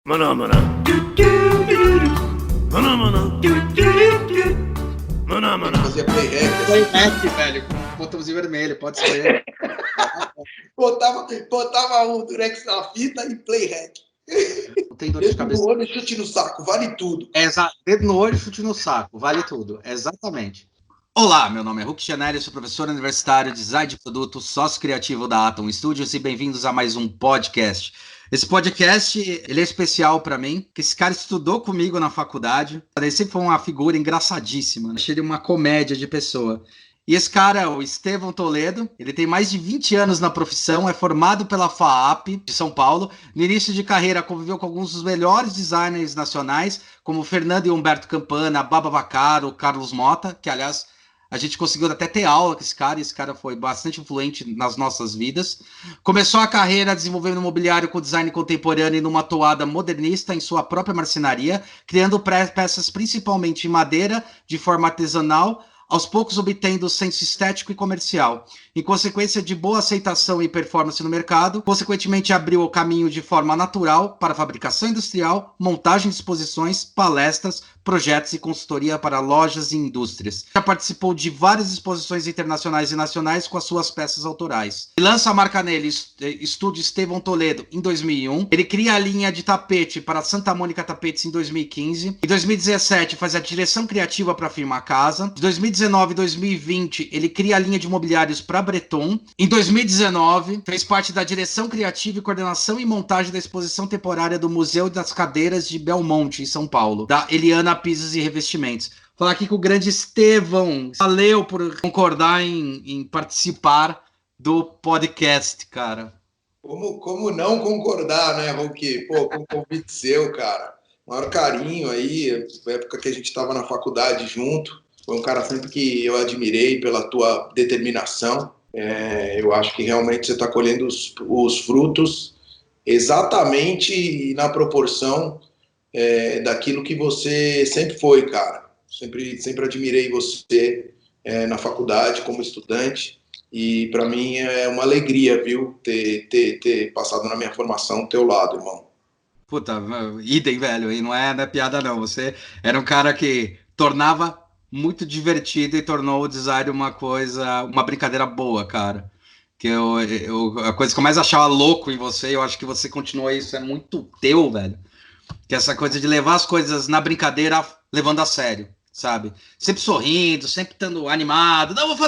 Maná, maná. Maná, maná. Maná, maná. Fazia playback. Playback, velho. Botãozinho vermelho, pode ser. Botava o Durex na fita e playback. Não tem dor de Dedo cabeça. no olho e chute no saco, vale tudo. Dedo no olho, chute no saco, vale tudo. Exatamente. Olá, meu nome é Hulk Chanelli, sou professor universitário, design de produto, sócio criativo da Atom Studios e bem-vindos a mais um podcast. Esse podcast, ele é especial para mim, porque esse cara estudou comigo na faculdade. Ele sempre foi uma figura engraçadíssima, achei ele uma comédia de pessoa. E esse cara, o Estevão Toledo, ele tem mais de 20 anos na profissão, é formado pela FAAP de São Paulo. No início de carreira, conviveu com alguns dos melhores designers nacionais, como Fernando e Humberto Campana, Baba Vaccaro, Carlos Mota, que, aliás, a gente conseguiu até ter aula com esse cara foi bastante influente nas nossas vidas. Começou a carreira desenvolvendo mobiliário com design contemporâneo e numa toada modernista em sua própria marcenaria, criando peças principalmente em madeira, de forma artesanal, aos poucos obtendo senso estético e comercial. Em consequência de boa aceitação e performance no mercado, consequentemente abriu o caminho de forma natural para a fabricação industrial, montagem de exposições, palestras, projetos e consultoria para lojas e indústrias. Já participou de várias exposições internacionais e nacionais com as suas peças autorais. Ele lança a marca nele, Estúdio Estevão Toledo, em 2001. Ele cria a linha de tapete para Santa Mônica Tapetes em 2015. Em 2017 faz a direção criativa para a firma Casa. Em 2019 e 2020 ele cria a linha de mobiliários para Breton. Em 2019 fez parte da direção criativa e coordenação e montagem da exposição temporária do Museu das Cadeiras de Belmonte, em São Paulo, da Eliana Pisos e Revestimentos. Falar aqui com o grande Estevão. Valeu por concordar em participar do podcast, cara. Como não concordar, né, Hulk? Pô, com o convite seu, cara. Maior carinho aí, na época que a gente estava na faculdade junto. Foi um cara sempre que eu admirei pela tua determinação. Eu acho que realmente você está colhendo os frutos exatamente na proporção daquilo que você sempre foi, cara. Sempre admirei você na faculdade como estudante e para mim é uma alegria, viu, ter passado na minha formação ao teu lado, irmão. Puta, idem, velho, e não é piada não. Você era um cara que tornava muito divertido e tornou o design uma brincadeira boa, cara. Que a coisa que eu mais achava louco em você, eu acho que você continua isso, é muito teu, velho. Que é essa coisa de levar as coisas na brincadeira, levando a sério, sabe? Sempre sorrindo, sempre estando animado. Não, vamos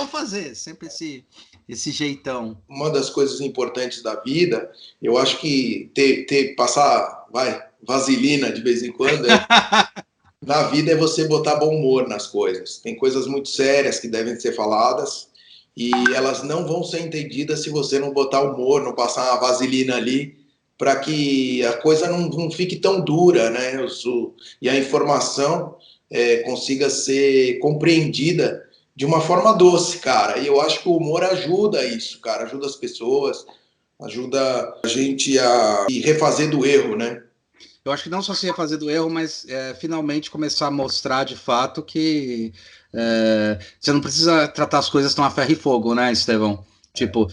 fazer. Sempre esse jeitão. Uma das coisas importantes da vida, eu acho que passar vaselina de vez em quando na vida é você botar bom humor nas coisas. Tem coisas muito sérias que devem ser faladas e elas não vão ser entendidas se você não botar humor, não passar uma vaselina ali para que a coisa não fique tão dura, né? E a informação consiga ser compreendida de uma forma doce, cara. E eu acho que o humor ajuda isso, cara. Ajuda as pessoas, ajuda a gente a refazer do erro, né? Eu acho que não só se refazer do erro, mas finalmente começar a mostrar de fato que você não precisa tratar as coisas tão a ferro e fogo, né, Estevão? Tipo,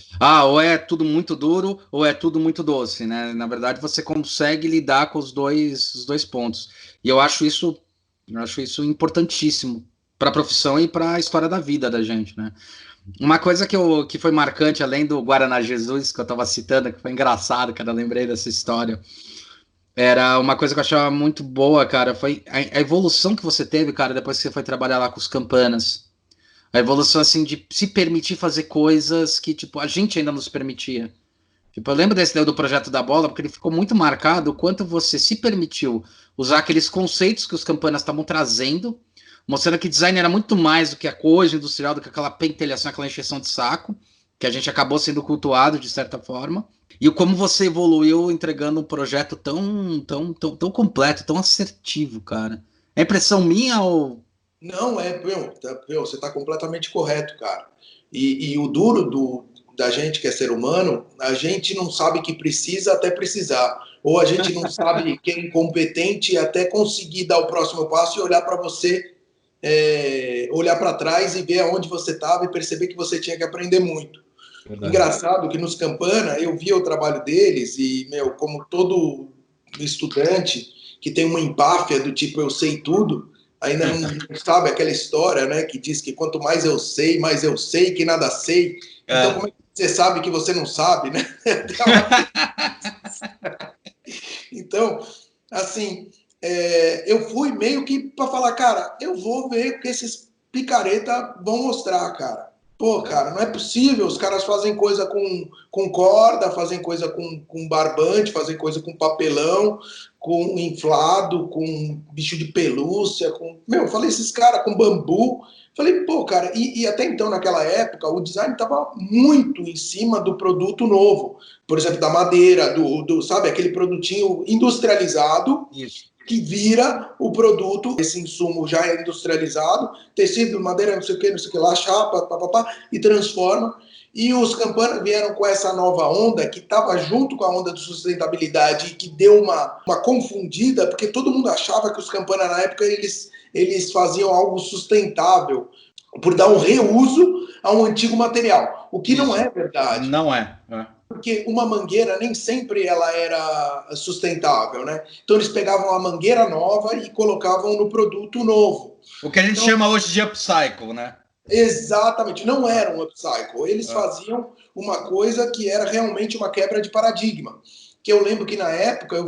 ou é tudo muito duro ou é tudo muito doce, né? Na verdade, você consegue lidar com os dois pontos. E eu acho isso importantíssimo para a profissão e para a história da vida da gente, né? Uma coisa que foi marcante, além do Guaraná Jesus, que eu estava citando, que foi engraçado, cara, eu lembrei dessa história. Era uma coisa que eu achava muito boa, cara, foi a evolução que você teve, cara, depois que você foi trabalhar lá com os Campanas. A evolução, assim, de se permitir fazer coisas que, tipo, a gente ainda nos permitia. Tipo, eu lembro desse do projeto da bola, porque ele ficou muito marcado o quanto você se permitiu usar aqueles conceitos que os Campanas estavam trazendo, mostrando que design era muito mais do que a coisa industrial, do que aquela pentelhação, aquela encheção de saco, que a gente acabou sendo cultuado, de certa forma. E como você evoluiu entregando um projeto tão completo, tão assertivo, cara. É impressão minha ou... Não, você está completamente correto, cara. E o duro da gente que é ser humano, a gente não sabe que precisa até precisar. Ou a gente não sabe que é incompetente até conseguir dar o próximo passo e olhar para você, olhar para trás e ver aonde você estava e perceber que você tinha que aprender muito. Verdade. Engraçado que nos Campana eu via o trabalho deles e, como todo estudante que tem uma empáfia do tipo, eu sei tudo, ainda não sabe aquela história, né, que diz que quanto mais eu sei que nada sei. Então, como é que você sabe que você não sabe, né? Então, assim, eu fui meio que para falar, cara, eu vou ver o que esses picareta vão mostrar, cara. Pô, cara, não é possível. Os caras fazem coisa com corda, fazem coisa com barbante, fazem coisa com papelão, com inflado, com bicho de pelúcia, com... Meu, eu falei, esses caras com bambu. Falei, pô, cara, e até então, naquela época, o design estava muito em cima do produto novo. Por exemplo, da madeira, sabe, aquele produtinho industrializado. Isso. Que vira o produto, esse insumo já é industrializado, tecido, madeira, não sei o que lá, chapa, papapá, e transforma. E os Campana vieram com essa nova onda, que estava junto com a onda de sustentabilidade, e que deu uma confundida, porque todo mundo achava que os Campana, na época, eles faziam algo sustentável, por dar um reuso a um antigo material, o que Isso. não é verdade. Não é. Porque uma mangueira nem sempre ela era sustentável, né? Então eles pegavam a mangueira nova e colocavam no produto novo. O que a gente chama hoje de upcycle, né? Exatamente, não era um upcycle. Eles faziam uma coisa que era realmente uma quebra de paradigma. Que eu lembro que na época eu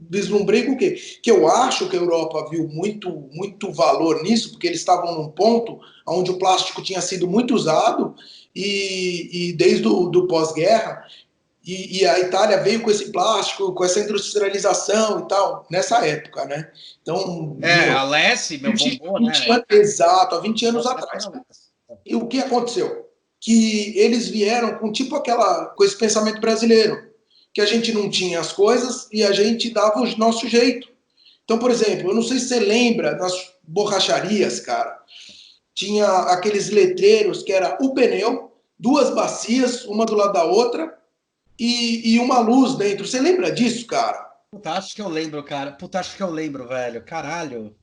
vislumbrei com o quê? Que eu acho que a Europa viu muito valor nisso, porque eles estavam num ponto onde o plástico tinha sido muito usado e desde do pós-guerra, e a Itália veio com esse plástico, com essa industrialização e tal, nessa época, né? Então, a Lesse, bombou, né? Exato, há 20 anos atrás. E o que aconteceu? Que eles vieram com com esse pensamento brasileiro, que a gente não tinha as coisas e a gente dava o nosso jeito. Então, por exemplo, eu não sei se você lembra, nas borracharias, cara, tinha aqueles letreiros que era o pneu, duas bacias, uma do lado da outra, e uma luz dentro. Você lembra disso, cara? Puta, acho que eu lembro, cara. Puta, acho que eu lembro, velho. Caralho.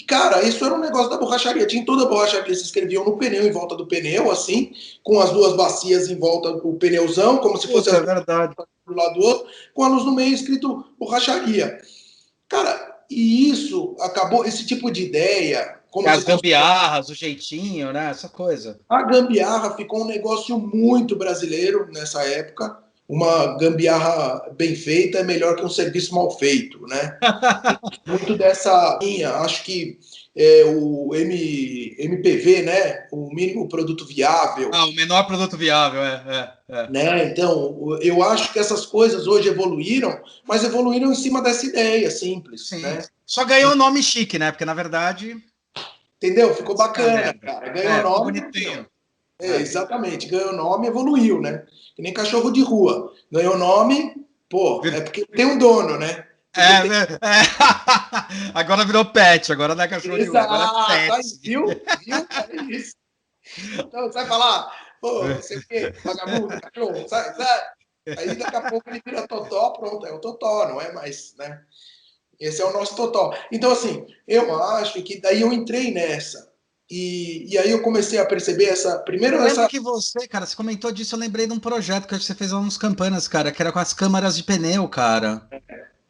Cara, isso era um negócio da borracharia. Tinha toda a borracharia, se escreviam no pneu, em volta do pneu, assim, com as duas bacias em volta do pneuzão, como se fosse é verdade. do lado do outro, com a luz no meio escrito borracharia. Cara, e isso acabou, esse tipo de ideia... Como as gambiarras, o jeitinho, né? Essa coisa. A gambiarra ficou um negócio muito brasileiro nessa época. Uma gambiarra bem feita é melhor que um serviço mal feito, né? Muito dessa linha, acho que o MPV, né? O mínimo produto viável. O menor produto viável, Né? Então, eu acho que essas coisas hoje evoluíram, mas evoluíram em cima dessa ideia simples. Sim. Né? Só ganhou nome chique, né? Porque, na verdade... Entendeu? Ficou bacana, cara. Ganhou nome. Bonitinho. Exatamente. Ganhou nome, evoluiu, né? Que nem cachorro de rua. Ganhou nome, pô, é porque tem um dono, né? Agora virou pet, agora não é cachorro de rua, agora é pet. Viu? É isso. Então, você vai falar, pô, não sei o quê, vagabundo, cachorro, sai. Aí daqui a pouco ele vira totó, pronto, é o totó, não é mais, né? Esse é o nosso totó. Então, assim, eu acho que daí eu entrei nessa. E aí eu comecei a perceber Eu lembro que você, cara, você comentou disso, eu lembrei de um projeto que você fez lá nos Campanas, cara, que era com as câmaras de pneu, cara.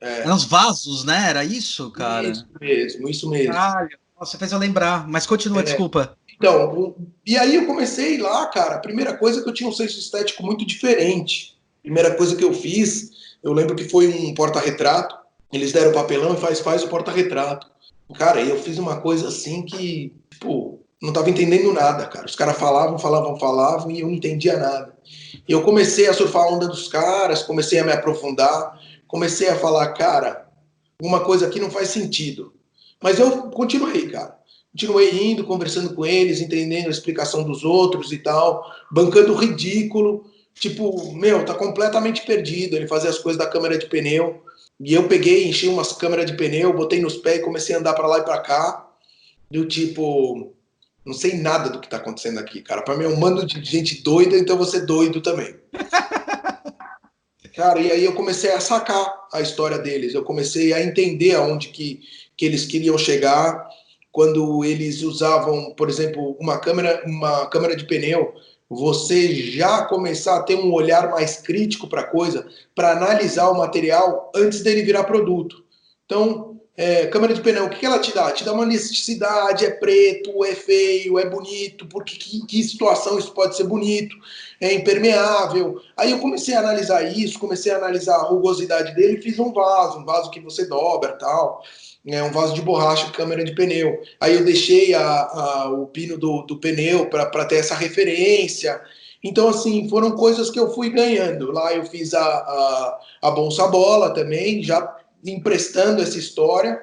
Eram os vasos, né? Era isso, cara? Isso mesmo. Caralho, você fez eu lembrar, mas continua, desculpa. Então, e aí eu comecei lá, cara, a primeira coisa que eu tinha um senso estético muito diferente. Primeira coisa que eu fiz, eu lembro que foi um porta-retrato, eles deram papelão e faz o porta-retrato. Cara, eu fiz uma coisa assim que, tipo, não tava entendendo nada, cara. Os caras falavam e eu não entendia nada. E eu comecei a surfar a onda dos caras, comecei a me aprofundar, comecei a falar, cara, uma coisa aqui não faz sentido. Mas eu continuei, cara. Continuei indo, conversando com eles, entendendo a explicação dos outros e tal, bancando ridículo. Tipo, meu, tá completamente perdido. Ele fazia as coisas da câmera de pneu. E eu peguei, enchi umas câmeras de pneu, botei nos pés e comecei a andar para lá e para cá. Do tipo, não sei nada do que tá acontecendo aqui, cara. Para mim é um bando de gente doida, então eu vou ser doido também. Cara, e aí eu comecei a sacar a história deles. Eu comecei a entender aonde que eles queriam chegar quando eles usavam, por exemplo, uma câmera de pneu você já começar a ter um olhar mais crítico para a coisa, para analisar o material antes dele virar produto. Então, câmera de pneu, o que ela te dá? Te dá uma necessidade, é preto, é feio, é bonito, porque que situação isso pode ser bonito, é impermeável. Aí eu comecei a analisar isso, comecei a analisar a rugosidade dele e fiz um vaso que você dobra, tal, um vaso de borracha, câmera de pneu. Aí eu deixei o pino do pneu para ter essa referência. Então, assim, foram coisas que eu fui ganhando. Lá eu fiz a Bolsa Bola também, já emprestando essa história.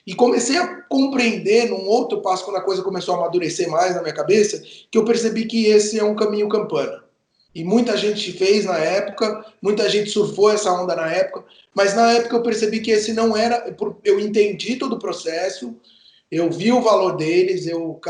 E comecei a compreender num outro passo, quando a coisa começou a amadurecer mais na minha cabeça, que eu percebi que esse é um caminho campana. E muita gente fez na época, muita gente surfou essa onda na época, mas na época eu percebi que esse não era. Eu entendi todo o processo, eu vi o valor deles, eu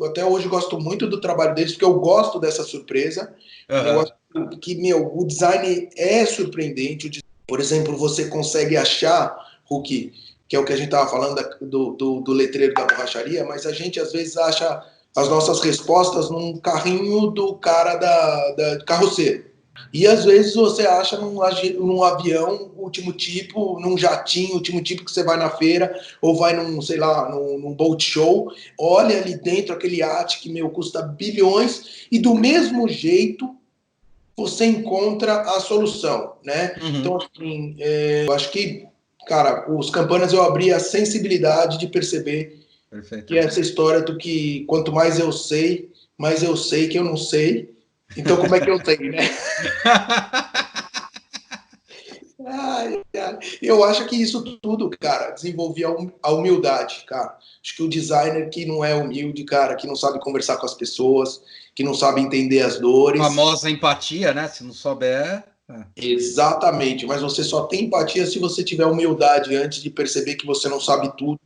até hoje gosto muito do trabalho deles, porque eu gosto dessa surpresa. Eu acho que, o design é surpreendente. Por exemplo, você consegue achar, Hulk, que é o que a gente estava falando do letreiro da borracharia, mas a gente às vezes acha as nossas respostas num carrinho do cara da carroceiro. E às vezes você acha num avião último tipo, num jatinho último tipo que você vai na feira ou vai sei lá, num boat show, olha ali dentro aquele iate que, custa bilhões e do mesmo jeito você encontra a solução, né? Uhum. Então, assim, eu acho que, cara, os Campanas eu abri a sensibilidade de perceber Perfeito. que essa história do que quanto mais eu sei que eu não sei. Então, como é que eu sei, né? Eu acho que isso tudo, cara, desenvolvia a humildade, cara. Acho que o designer que não é humilde, cara, que não sabe conversar com as pessoas, que não sabe entender as dores. A famosa empatia, né? Se não souber. Exatamente, mas você só tem empatia se você tiver humildade antes de perceber que você não sabe tudo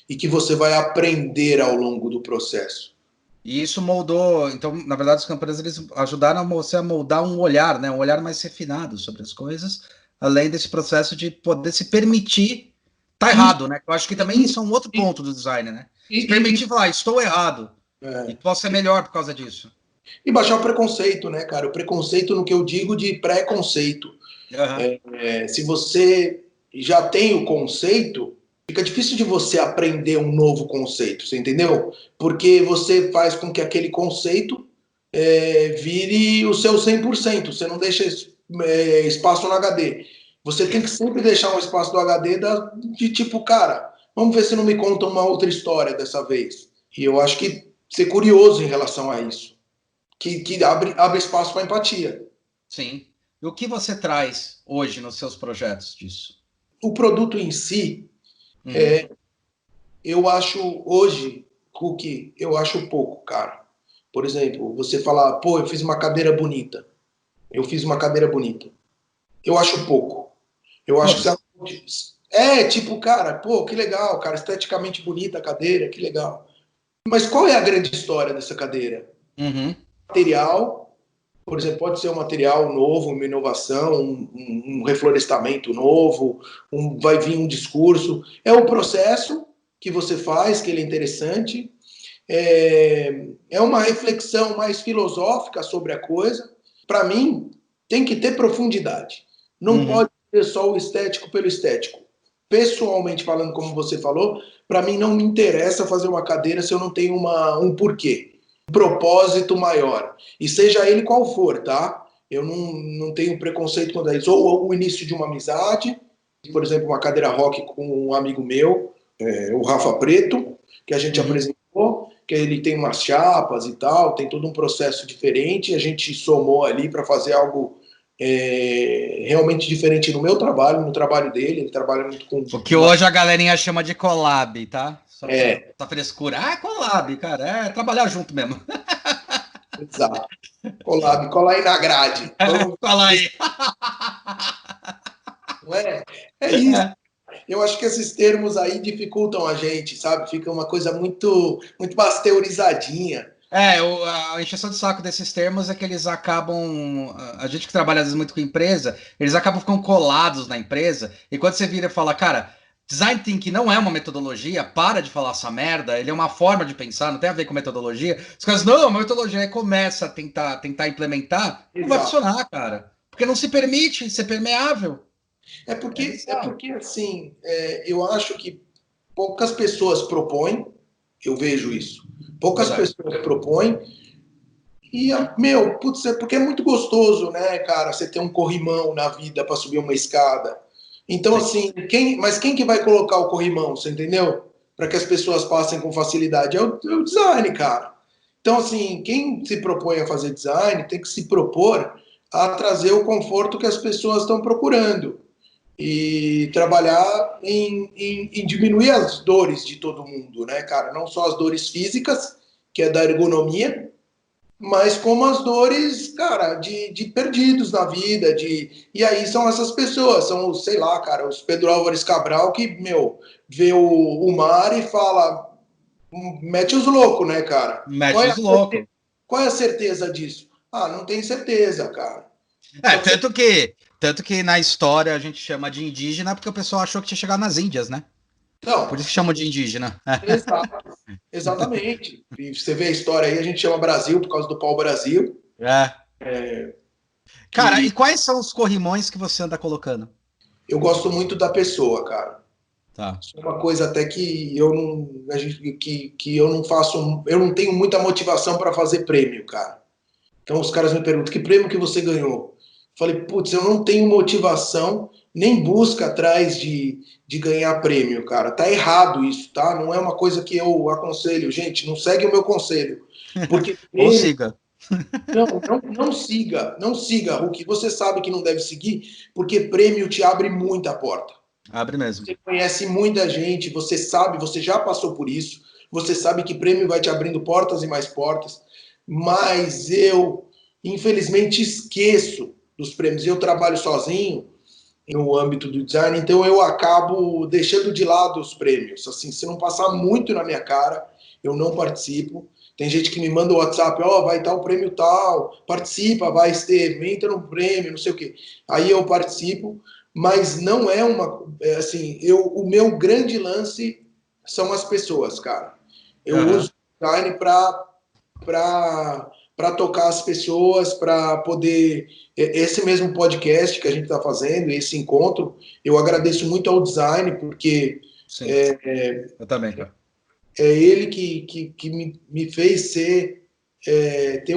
e que você vai aprender ao longo do processo. E isso moldou, então, na verdade, os camponeses eles ajudaram você a moldar um olhar, né? Um olhar mais refinado sobre as coisas, além desse processo de poder se permitir estar errado, né? Eu acho que também isso é um outro ponto do design, né? Se permitir falar, estou errado, e posso ser melhor por causa disso. E baixar o preconceito, né, cara? O preconceito no que eu digo de preconceito. Se você já tem o conceito, fica difícil de você aprender um novo conceito, você entendeu? Porque você faz com que aquele conceito vire o seu 100%, você não deixa espaço no HD. Você tem que sempre deixar um espaço do HD de tipo, cara, vamos ver se não me conta uma outra história dessa vez. E eu acho que ser curioso em relação a isso, que abre espaço para empatia. Sim. E o que você traz hoje nos seus projetos disso? O produto em si, eu acho hoje, Cookie, eu acho pouco, cara. Por exemplo, você falar, pô, eu fiz uma cadeira bonita. Eu fiz uma cadeira bonita. Eu acho pouco. Eu acho que tipo, cara, pô, que legal, cara, esteticamente bonita a cadeira, que legal. Mas qual é a grande história dessa cadeira? Material, por exemplo, pode ser um material novo, uma inovação, um reflorestamento novo, vai vir um discurso. É um processo que você faz, que ele é interessante. É uma reflexão mais filosófica sobre a coisa. Para mim, tem que ter profundidade. Não pode ser só o estético pelo estético. Pessoalmente falando, como você falou, para mim não me interessa fazer uma cadeira se eu não tenho um porquê, um propósito maior. E seja ele qual for, tá? Eu não tenho preconceito quanto a isso. Ou o início de uma amizade, por exemplo, uma cadeira rock com um amigo meu, o Rafa Preto, que a gente apresentou, que ele tem umas chapas e tal, tem todo um processo diferente, a gente somou ali para fazer algo realmente diferente no meu trabalho, no trabalho dele. Ele trabalha muito com... O que hoje a galerinha chama de collab, tá? Só pra frescura. Ah, collab, cara. É trabalhar junto mesmo. Exato. Collab, cola aí na grade. Cola aí. Não é? É isso. Eu acho que esses termos aí dificultam a gente, sabe? Fica uma coisa muito, muito pasteurizadinha. A encheção de saco desses termos é que eles acabam. A gente que trabalha às vezes muito com empresa, eles acabam ficando colados na empresa. E quando você vira e fala, cara, Design Thinking não é uma metodologia, para de falar essa merda, ele é uma forma de pensar, não tem a ver com metodologia. Os caras, não, metodologia, aí começa a tentar implementar, não vai Exato. funcionar, cara. Porque não se permite ser permeável. É É bizarro. porque assim, eu acho que poucas pessoas propõem, eu vejo isso. Poucas Verdade. pessoas propõem. E, meu, putz, é porque é muito gostoso, né, cara, você ter um corrimão na vida para subir uma escada. Então, Sim. assim, mas quem que vai colocar o corrimão, você entendeu? Para que as pessoas passem com facilidade? É o design, cara. Então, assim, quem se propõe a fazer design tem que se propor a trazer o conforto que as pessoas estão procurando e trabalhar em diminuir as dores de todo mundo, né, cara? Não só as dores físicas, que é da ergonomia, mas como as dores, cara, de perdidos na vida, e aí são essas pessoas, são, sei lá, cara, os Pedro Álvares Cabral que, meu, vê o mar e fala, mete os loucos, né, cara? Mete os loucos. Qual é a certeza disso? Ah, não tem certeza, cara. É, Só que você... tanto que na história a gente chama de indígena porque o pessoal achou que tinha chegado nas Índias, né? Por Não, isso que chamam de indígena. exatamente. E você vê a história aí, a gente chama Brasil por causa do pau-brasil, É. Cara, e que quais são os corrimões que você anda colocando? eu gosto muito da pessoa, cara. Tá. Isso é uma coisa até que eu não, que eu não faço, eu não tenho muita motivação para fazer prêmio, cara. Então os caras me perguntam, que prêmio que você ganhou? Falei, putz, eu não tenho motivação nem busca atrás de ganhar prêmio, cara. Tá errado isso, tá? Não é uma coisa que eu aconselho. Gente, não segue o meu conselho. Porque Ou prêmio, siga. não siga, não siga o que você sabe que não deve seguir, porque prêmio te abre muita porta. Abre mesmo. Você conhece muita gente, você sabe, você já passou por isso, você sabe que prêmio vai te abrindo portas e mais portas, mas eu, infelizmente, esqueço dos prêmios. Eu trabalho sozinho no âmbito do design, então eu acabo deixando de lado os prêmios. Assim, se não passar muito na minha cara, eu não participo. Tem gente que me manda o WhatsApp, ó, vai tal prêmio tal, participa, vai, Esteve, entra no prêmio, não sei o quê. Aí eu participo, mas não é uma, assim, o meu grande lance são as pessoas, cara. Eu Aham. uso o design para tocar as pessoas, para poder. Esse mesmo podcast que a gente está fazendo, esse encontro, eu agradeço muito ao design, porque Sim. Eu também, cara. é ele que me fez ter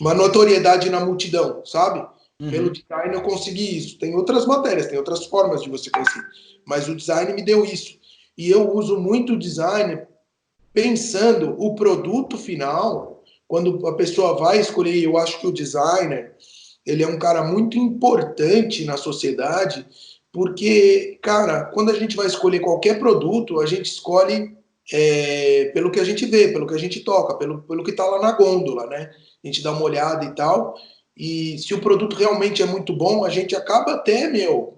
uma notoriedade na multidão, sabe? Pelo Uhum. design eu consegui isso. Tem outras matérias, tem outras formas de você conseguir, mas o design me deu isso. E eu uso muito o design pensando o produto final, quando a pessoa vai escolher, eu acho que o designer, ele é um cara muito importante na sociedade, porque, cara, quando a gente vai escolher qualquer produto, a gente escolhe pelo que a gente vê, pelo que a gente toca, pelo que está lá na gôndola, né? A gente dá uma olhada e tal, e se o produto realmente é muito bom, a gente acaba até, meu,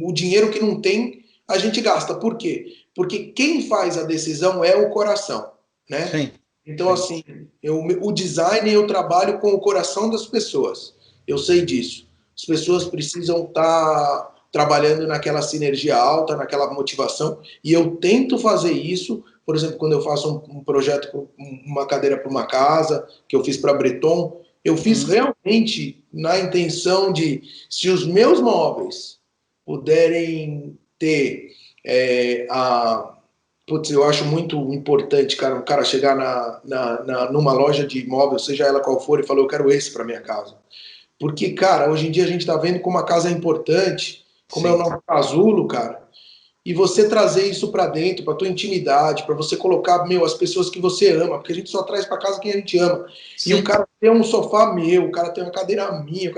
o dinheiro que não tem, a gente gasta. Por quê? Porque quem faz a decisão é o coração, né? Sim. Então, Sim. assim, o design eu trabalho com o coração das pessoas. Eu sei disso. As pessoas precisam estar trabalhando naquela sinergia alta, naquela motivação, e eu tento fazer isso. Por exemplo, quando eu faço um projeto, uma cadeira para uma casa, que eu fiz para Breton, eu fiz Uhum. realmente na intenção de, se os meus móveis puderem ter a. Putz, eu acho muito importante, cara, um cara chegar numa loja de imóvel, seja ela qual for, e falar, eu quero esse para minha casa. Porque, cara, hoje em dia a gente está vendo como a casa é importante, como é o Sim. nosso casulo, cara, e você trazer isso para dentro, para tua intimidade, para você colocar, meu, as pessoas que você ama, porque a gente só traz para casa quem a gente ama. E o Sim. cara tem um sofá meu, o cara tem uma cadeira minha,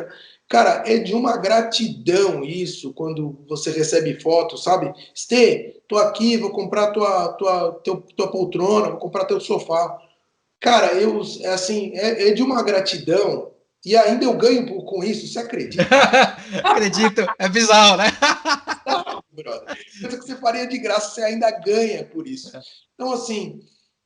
cara, é de uma gratidão isso quando você recebe foto, sabe? Stê, tô aqui, vou comprar tua poltrona, vou comprar teu sofá. Cara, assim, é de uma gratidão e ainda eu ganho com isso, você acredita? Acredito. É bizarro, né? Brother. Coisa que você faria de graça, você ainda ganha por isso. Então, assim,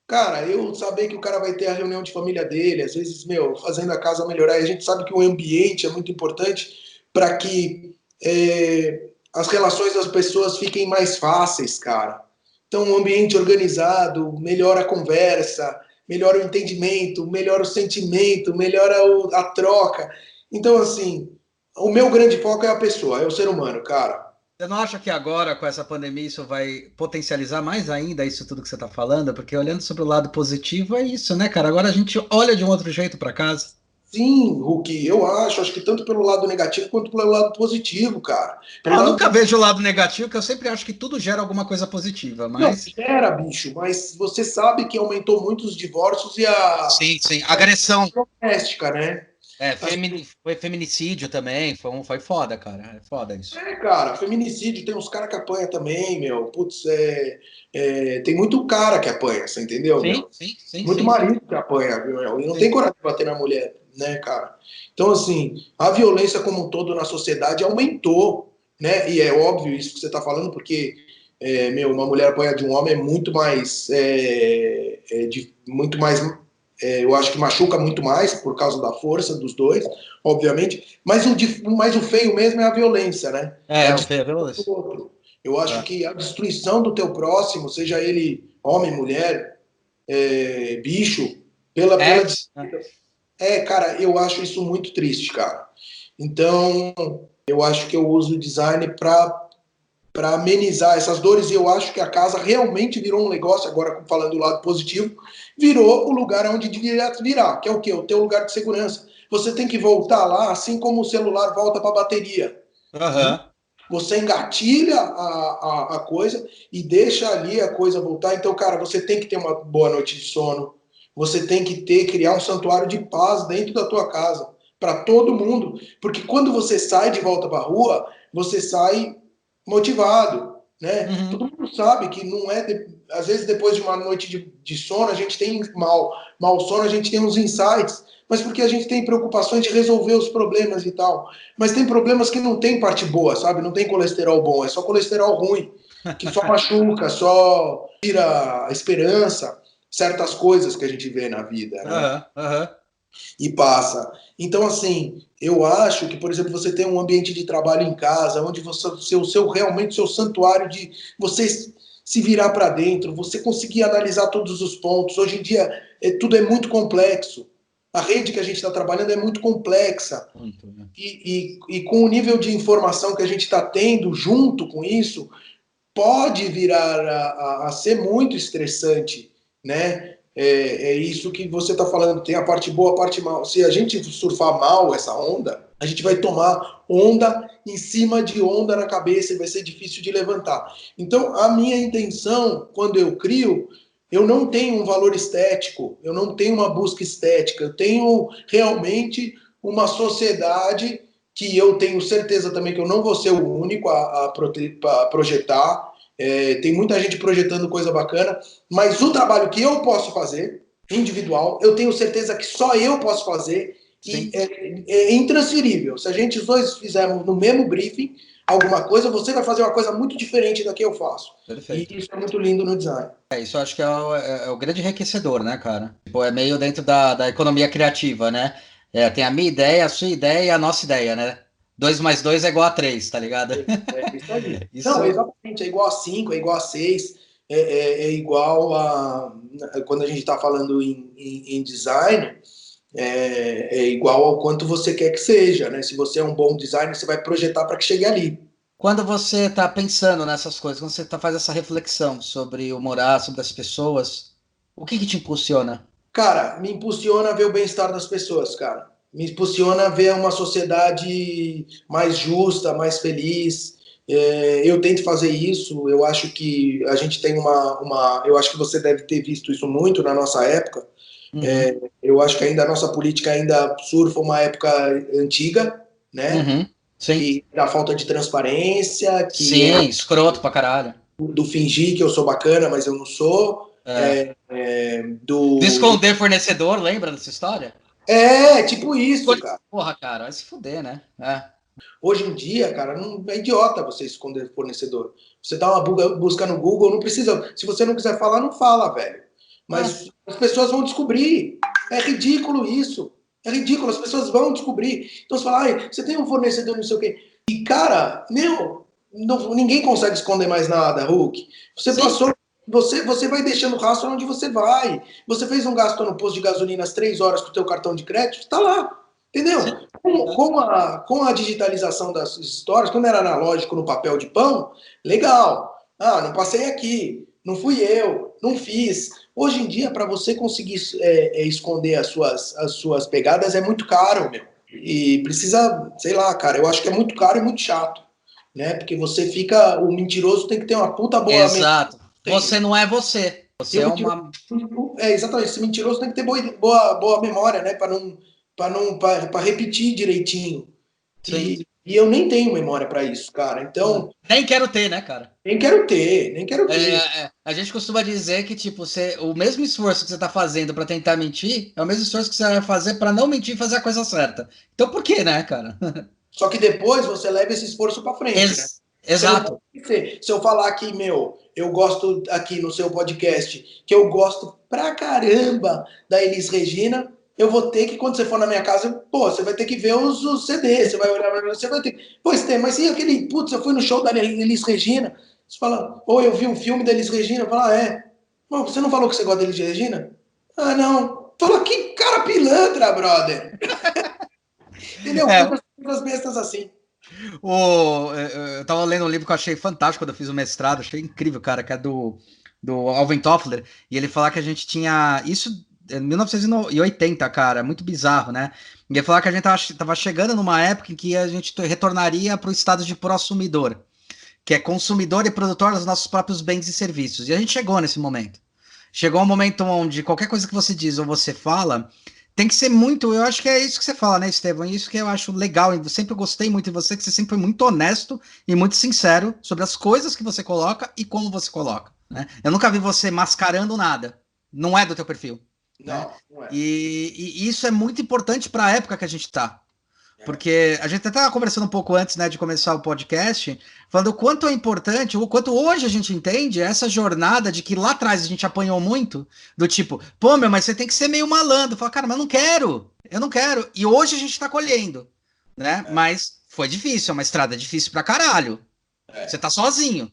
cara, eu saber que o cara vai ter a reunião de família dele, às vezes, meu, fazendo a casa melhorar, e a gente sabe que o ambiente é muito importante para que as relações das pessoas fiquem mais fáceis, cara. Então, um ambiente organizado melhora a conversa, melhora o entendimento, melhora o sentimento, melhora a troca. Então, assim, o meu grande foco é a pessoa, é o ser humano, cara. Você não acha que agora, com essa pandemia, isso vai potencializar mais ainda isso tudo que você está falando? Porque olhando sobre o lado positivo, é isso, né, cara? Agora a gente olha de um outro jeito para casa. Sim, Hulk, eu acho que tanto pelo lado negativo quanto pelo lado positivo, cara. Pelo Eu lado nunca vejo o lado negativo, que eu sempre acho que tudo gera alguma coisa positiva, não, mas. gera, bicho, mas você sabe que aumentou muito os divórcios e Sim, sim. Agressão. doméstica, né? É, As- foi feminicídio também, foi foda, cara. É foda isso. cara, feminicídio tem uns caras que apanham também, meu. Putz, tem muito cara que apanha, você entendeu, Sim, meu? sim, sim, Muito sim, sim. marido que apanha, meu, e não tem Sim. coragem de bater na mulher, né, cara? Então, assim, a violência como um todo na sociedade aumentou, né? E é óbvio isso que você está falando, porque, uma mulher apanha de um homem é muito mais, muito mais, eu acho que machuca muito mais por causa da força dos dois, obviamente, mas o feio mesmo é a violência, né? É a É, o Fê, destruição do outro. Eu acho que a destruição do teu próximo, seja ele homem, mulher, bicho, pela ex. cara, eu acho isso muito triste, cara. Então, eu acho que eu uso o design para amenizar essas dores e eu acho que a casa realmente virou um negócio, agora falando do lado positivo, virou o lugar onde devia virar, que é o quê? O teu lugar de segurança. Você tem que voltar lá, assim como o celular volta para a bateria. Aham. Você engatilha a coisa e deixa ali a coisa voltar. Então, cara, você tem que ter uma boa noite de sono. Você tem que criar um santuário de paz dentro da tua casa para todo mundo, porque quando você sai de volta para a rua, você sai motivado, né? Uhum. Todo mundo sabe que não às vezes depois de uma noite de sono a gente tem mal sono, a gente tem uns insights, mas porque a gente tem preocupações de resolver os problemas e tal. Mas tem problemas que não tem parte boa, sabe? Não tem colesterol bom, é só colesterol ruim, que só machuca, só tira a esperança, certas coisas que a gente vê na vida, né? Aham, aham. E passa. Então, assim, eu acho que, por exemplo, você tem um ambiente de trabalho em casa, onde você, realmente o seu santuário de você se virar para dentro, você conseguir analisar todos os pontos. Hoje em dia, tudo é muito complexo. A rede que a gente está trabalhando é muito complexa. Muito, né? E com o nível de informação que a gente está tendo junto com isso, pode virar a ser muito estressante, né? É isso que você está falando, tem a parte boa, a parte mal. Se a gente surfar mal essa onda, a gente vai tomar onda em cima de onda na cabeça e vai ser difícil de levantar. Então, a minha intenção, quando eu crio, eu não tenho um valor estético, eu não tenho uma busca estética, eu tenho realmente uma sociedade que eu tenho certeza também que eu não vou ser o único a projetar. Tem muita gente projetando coisa bacana, mas o trabalho que eu posso fazer, individual, eu tenho certeza que só eu posso fazer e Sim. é intransferível. Se a gente os dois fizermos no mesmo briefing alguma coisa, você vai fazer uma coisa muito diferente da que eu faço. E Perfeito. isso é muito lindo no design. Isso eu acho que é o grande enriquecedor, né, cara? Tipo, é meio dentro da economia criativa, né? É, tem a minha ideia, a sua ideia e a nossa ideia, né? 2 mais 2 é igual a 3, tá ligado? É isso aí. Não, Isso. exatamente, é igual a 5, é igual a 6, é igual a. Quando a gente está falando em design, é igual ao quanto você quer que seja, né? Se você é um bom designer, você vai projetar para que chegue ali. Quando você está pensando nessas coisas, quando você faz essa reflexão sobre o morar, sobre as pessoas, o que te impulsiona? Cara, me impulsiona a ver o bem-estar das pessoas, cara. Me impulsiona a ver uma sociedade mais justa, mais feliz. Eu tento fazer isso. Eu acho que a gente tem eu acho que você deve ter visto isso muito na nossa época. Uhum, Eu acho que ainda a nossa política ainda surfa uma época antiga, né? uhum, sim. Que da falta de transparência, que é Sim, escroto pra caralho. do fingir que eu sou bacana, mas eu não sou. É. De Do esconder fornecedor, lembra dessa história? tipo isso, Esconde- cara. Porra, cara, vai se fuder, né? É. Hoje em dia, cara, não é idiota você esconder fornecedor. Você dá uma busca no Google, não precisa. Se você não quiser falar, não fala, velho. Ah, Mas as pessoas vão descobrir. É ridículo isso. É ridículo, as pessoas vão descobrir. Então você fala, ai, você tem um fornecedor, não sei o quê. E, cara, meu, ninguém consegue esconder mais nada, Hulk. Você Sim. passou, você vai deixando rastro onde você vai. Você fez um gasto no posto de gasolina às 3 horas com o teu cartão de crédito, está lá. Entendeu? Com a digitalização das histórias, quando era analógico no papel de pão, legal. Ah, não passei aqui, não fui eu, não fiz. Hoje em dia, para você conseguir esconder as suas pegadas, é muito caro, meu. E precisa, sei lá, cara, eu acho que é muito caro e muito chato, né? Porque você fica, o mentiroso tem que ter uma puta boa Exato. Você não é você. Você é uma... exatamente, esse mentiroso tem que ter boa memória, né? Para repetir direitinho. E eu nem tenho memória para isso, cara. Então. Nem quero ter, né, cara? Nem quero ter. A gente costuma dizer que, tipo, o mesmo esforço que você tá fazendo para tentar mentir é o mesmo esforço que você vai fazer para não mentir e fazer a coisa certa. Então por quê, né, cara? Só que depois você leva esse esforço para frente, né? Exato. Se eu falar aqui, eu gosto aqui no seu podcast, que eu gosto pra caramba da Elis Regina, eu vou ter que, quando você for na minha casa, você vai ter que ver os CDs, você vai olhar, você vai ter que... Pois tem, mas e aquele, putz, eu fui no show da Elis Regina, você fala, ou eu vi um filme da Elis Regina, fala, Bom, você não falou que você gosta da Elis Regina? Ah, não. Fala, que cara pilantra, brother. Entendeu? Coisas bestas assim. Eu tava lendo um livro que eu achei fantástico quando eu fiz o mestrado, achei incrível, cara, que é do Alvin Toffler, e ele fala que a gente tinha isso em 1980, cara, muito bizarro, né? E ele falar que a gente tava chegando numa época em que a gente retornaria para o estado de prosumidor, que é consumidor e produtor dos nossos próprios bens e serviços. E a gente chegou nesse momento. Chegou um momento onde qualquer coisa que você diz ou você fala tem que ser muito. Eu acho que é isso que você fala, né, Estevão? Isso que eu acho legal. Eu sempre gostei muito de você, que você sempre foi muito honesto e muito sincero sobre as coisas que você coloca e como você coloca. Né? Eu nunca vi você mascarando nada. Não é do teu perfil. Né? Não é. E isso é muito importante para a época que a gente está. Porque a gente até estava conversando um pouco antes, né, de começar o podcast, falando o quanto é importante, o quanto hoje a gente entende essa jornada de que lá atrás a gente apanhou muito, do tipo, pô, mas você tem que ser meio malandro. Fala, cara, mas eu não quero. E hoje a gente está colhendo, né? Mas foi difícil, é uma estrada difícil pra caralho. Você tá sozinho.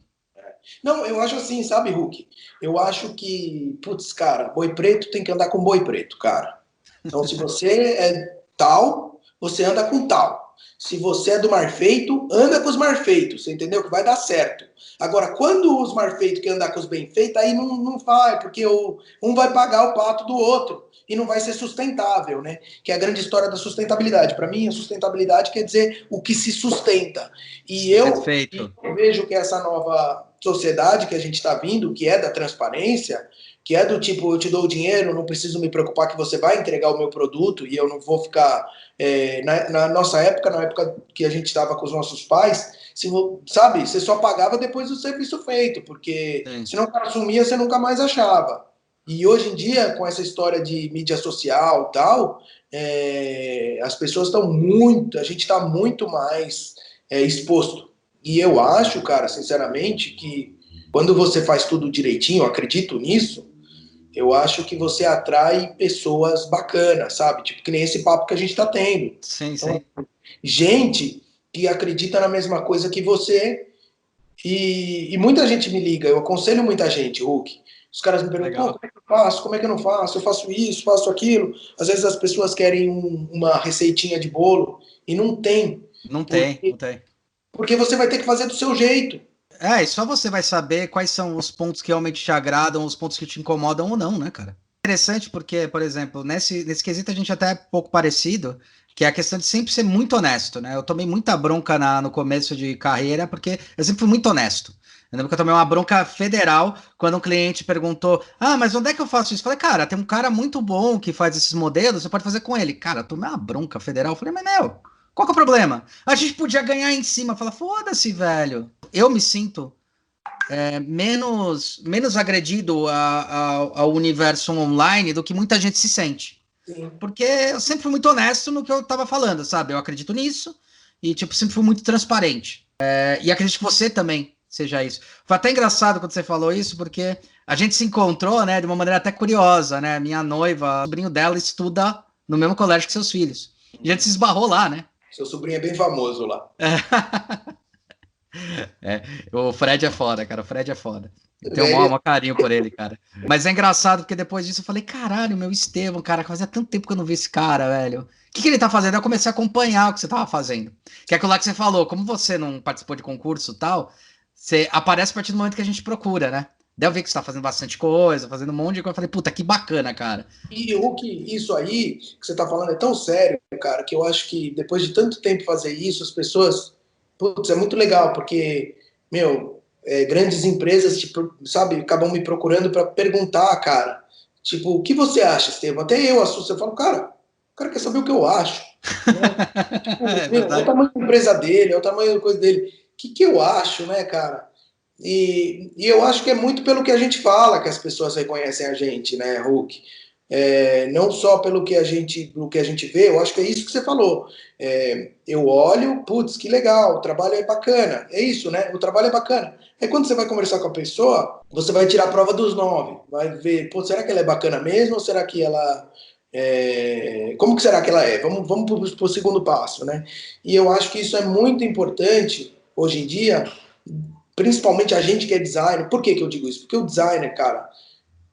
Não, eu acho assim, sabe, Hulk? Eu acho que, putz, cara, boi preto tem que andar com boi preto, cara. Então, se você é tal, você anda com tal. Se você é do mar feito, anda com os mar feitos, você entendeu? Que vai dar certo. Agora, quando os mar feitos querem andar com os bem feitos, aí não vai, porque um vai pagar o pato do outro e não vai ser sustentável, né? Que é a grande história da sustentabilidade. Para mim, a sustentabilidade quer dizer o que se sustenta. E eu vejo que essa nova sociedade que a gente está vindo, que é da transparência, que é do tipo, eu te dou o dinheiro, não preciso me preocupar que você vai entregar o meu produto e eu não vou ficar... na nossa época, na época que a gente estava com os nossos pais, sabe, você só pagava depois do serviço feito, porque se não o cara sumia, você nunca mais achava. E hoje em dia, com essa história de mídia social e tal, as pessoas estão muito, a gente está muito mais exposto. E eu acho, cara, sinceramente, que quando você faz tudo direitinho, eu acredito nisso, eu acho que você atrai pessoas bacanas, sabe? Tipo, que nem esse papo que a gente tá tendo. Sim, então, sim. Gente que acredita na mesma coisa que você. E muita gente me liga, eu aconselho muita gente, Hulk. Os caras me perguntam, como é que eu faço? Como é que eu não faço? Eu faço isso, faço aquilo. Às vezes as pessoas querem uma receitinha de bolo e não tem. Não tem. Porque você vai ter que fazer do seu jeito. E só você vai saber quais são os pontos que realmente te agradam, os pontos que te incomodam ou não, né, cara? Interessante porque, por exemplo, nesse quesito a gente até é pouco parecido, que é a questão de sempre ser muito honesto, né? Eu tomei muita bronca no começo de carreira porque eu sempre fui muito honesto. Eu lembro que eu tomei uma bronca federal quando um cliente perguntou: mas onde é que eu faço isso? Eu falei, cara, tem um cara muito bom que faz esses modelos, você pode fazer com ele. Cara, eu tomei uma bronca federal. Eu falei, mas qual que é o problema? A gente podia ganhar em cima. Fala, foda-se, velho. Eu me sinto menos agredido ao universo online do que muita gente se sente. Sim. Porque eu sempre fui muito honesto no que eu tava falando, sabe? Eu acredito nisso e, tipo, sempre fui muito transparente. E acredito que você também seja isso. Foi até engraçado quando você falou isso, porque a gente se encontrou, né, de uma maneira até curiosa, né? Minha noiva, o sobrinho dela estuda no mesmo colégio que seus filhos. E a gente se esbarrou lá, né? Seu sobrinho é bem famoso lá. É, o Fred é foda, cara. O Fred é foda. Eu tenho Ele um carinho por ele, cara. Mas é engraçado porque depois disso eu falei, caralho, meu Estevão, cara, fazia tanto tempo que eu não vi esse cara, velho. O que ele tá fazendo? Eu comecei a acompanhar o que você tava fazendo. Que é aquilo lá que você falou, como você não participou de concurso e tal, você aparece a partir do momento que a gente procura, né? Daí eu vi que você tá fazendo bastante coisa, fazendo um monte de coisa. Eu falei, puta, que bacana, cara. E o que isso aí que você está falando é tão sério, cara, que eu acho que depois de tanto tempo fazer isso, as pessoas, putz, é muito legal, porque, meu, grandes empresas, tipo, sabe, acabam me procurando para perguntar, cara, tipo, o que você acha, Estevam? Até eu assusto, eu falo, cara, o cara quer saber o que eu acho, né? Tipo, É meu, olha o verdade. tamanho da empresa dele, olha o tamanho da coisa dele, o que eu acho, né, cara? E eu acho que é muito pelo que a gente fala que as pessoas reconhecem a gente, né, Hulk? Não só pelo que a gente vê, eu acho que é isso que você falou. Eu olho, putz, que legal, o trabalho é bacana. É isso, né? O trabalho é bacana. Aí quando você vai conversar com a pessoa, você vai tirar a prova dos 9, vai ver, pô, será que ela é bacana mesmo ou será que ela. Como que será que ela é? Vamos para o segundo passo, né? E eu acho que isso é muito importante hoje em dia, principalmente a gente que é designer. Por que eu digo isso? Porque o designer, cara,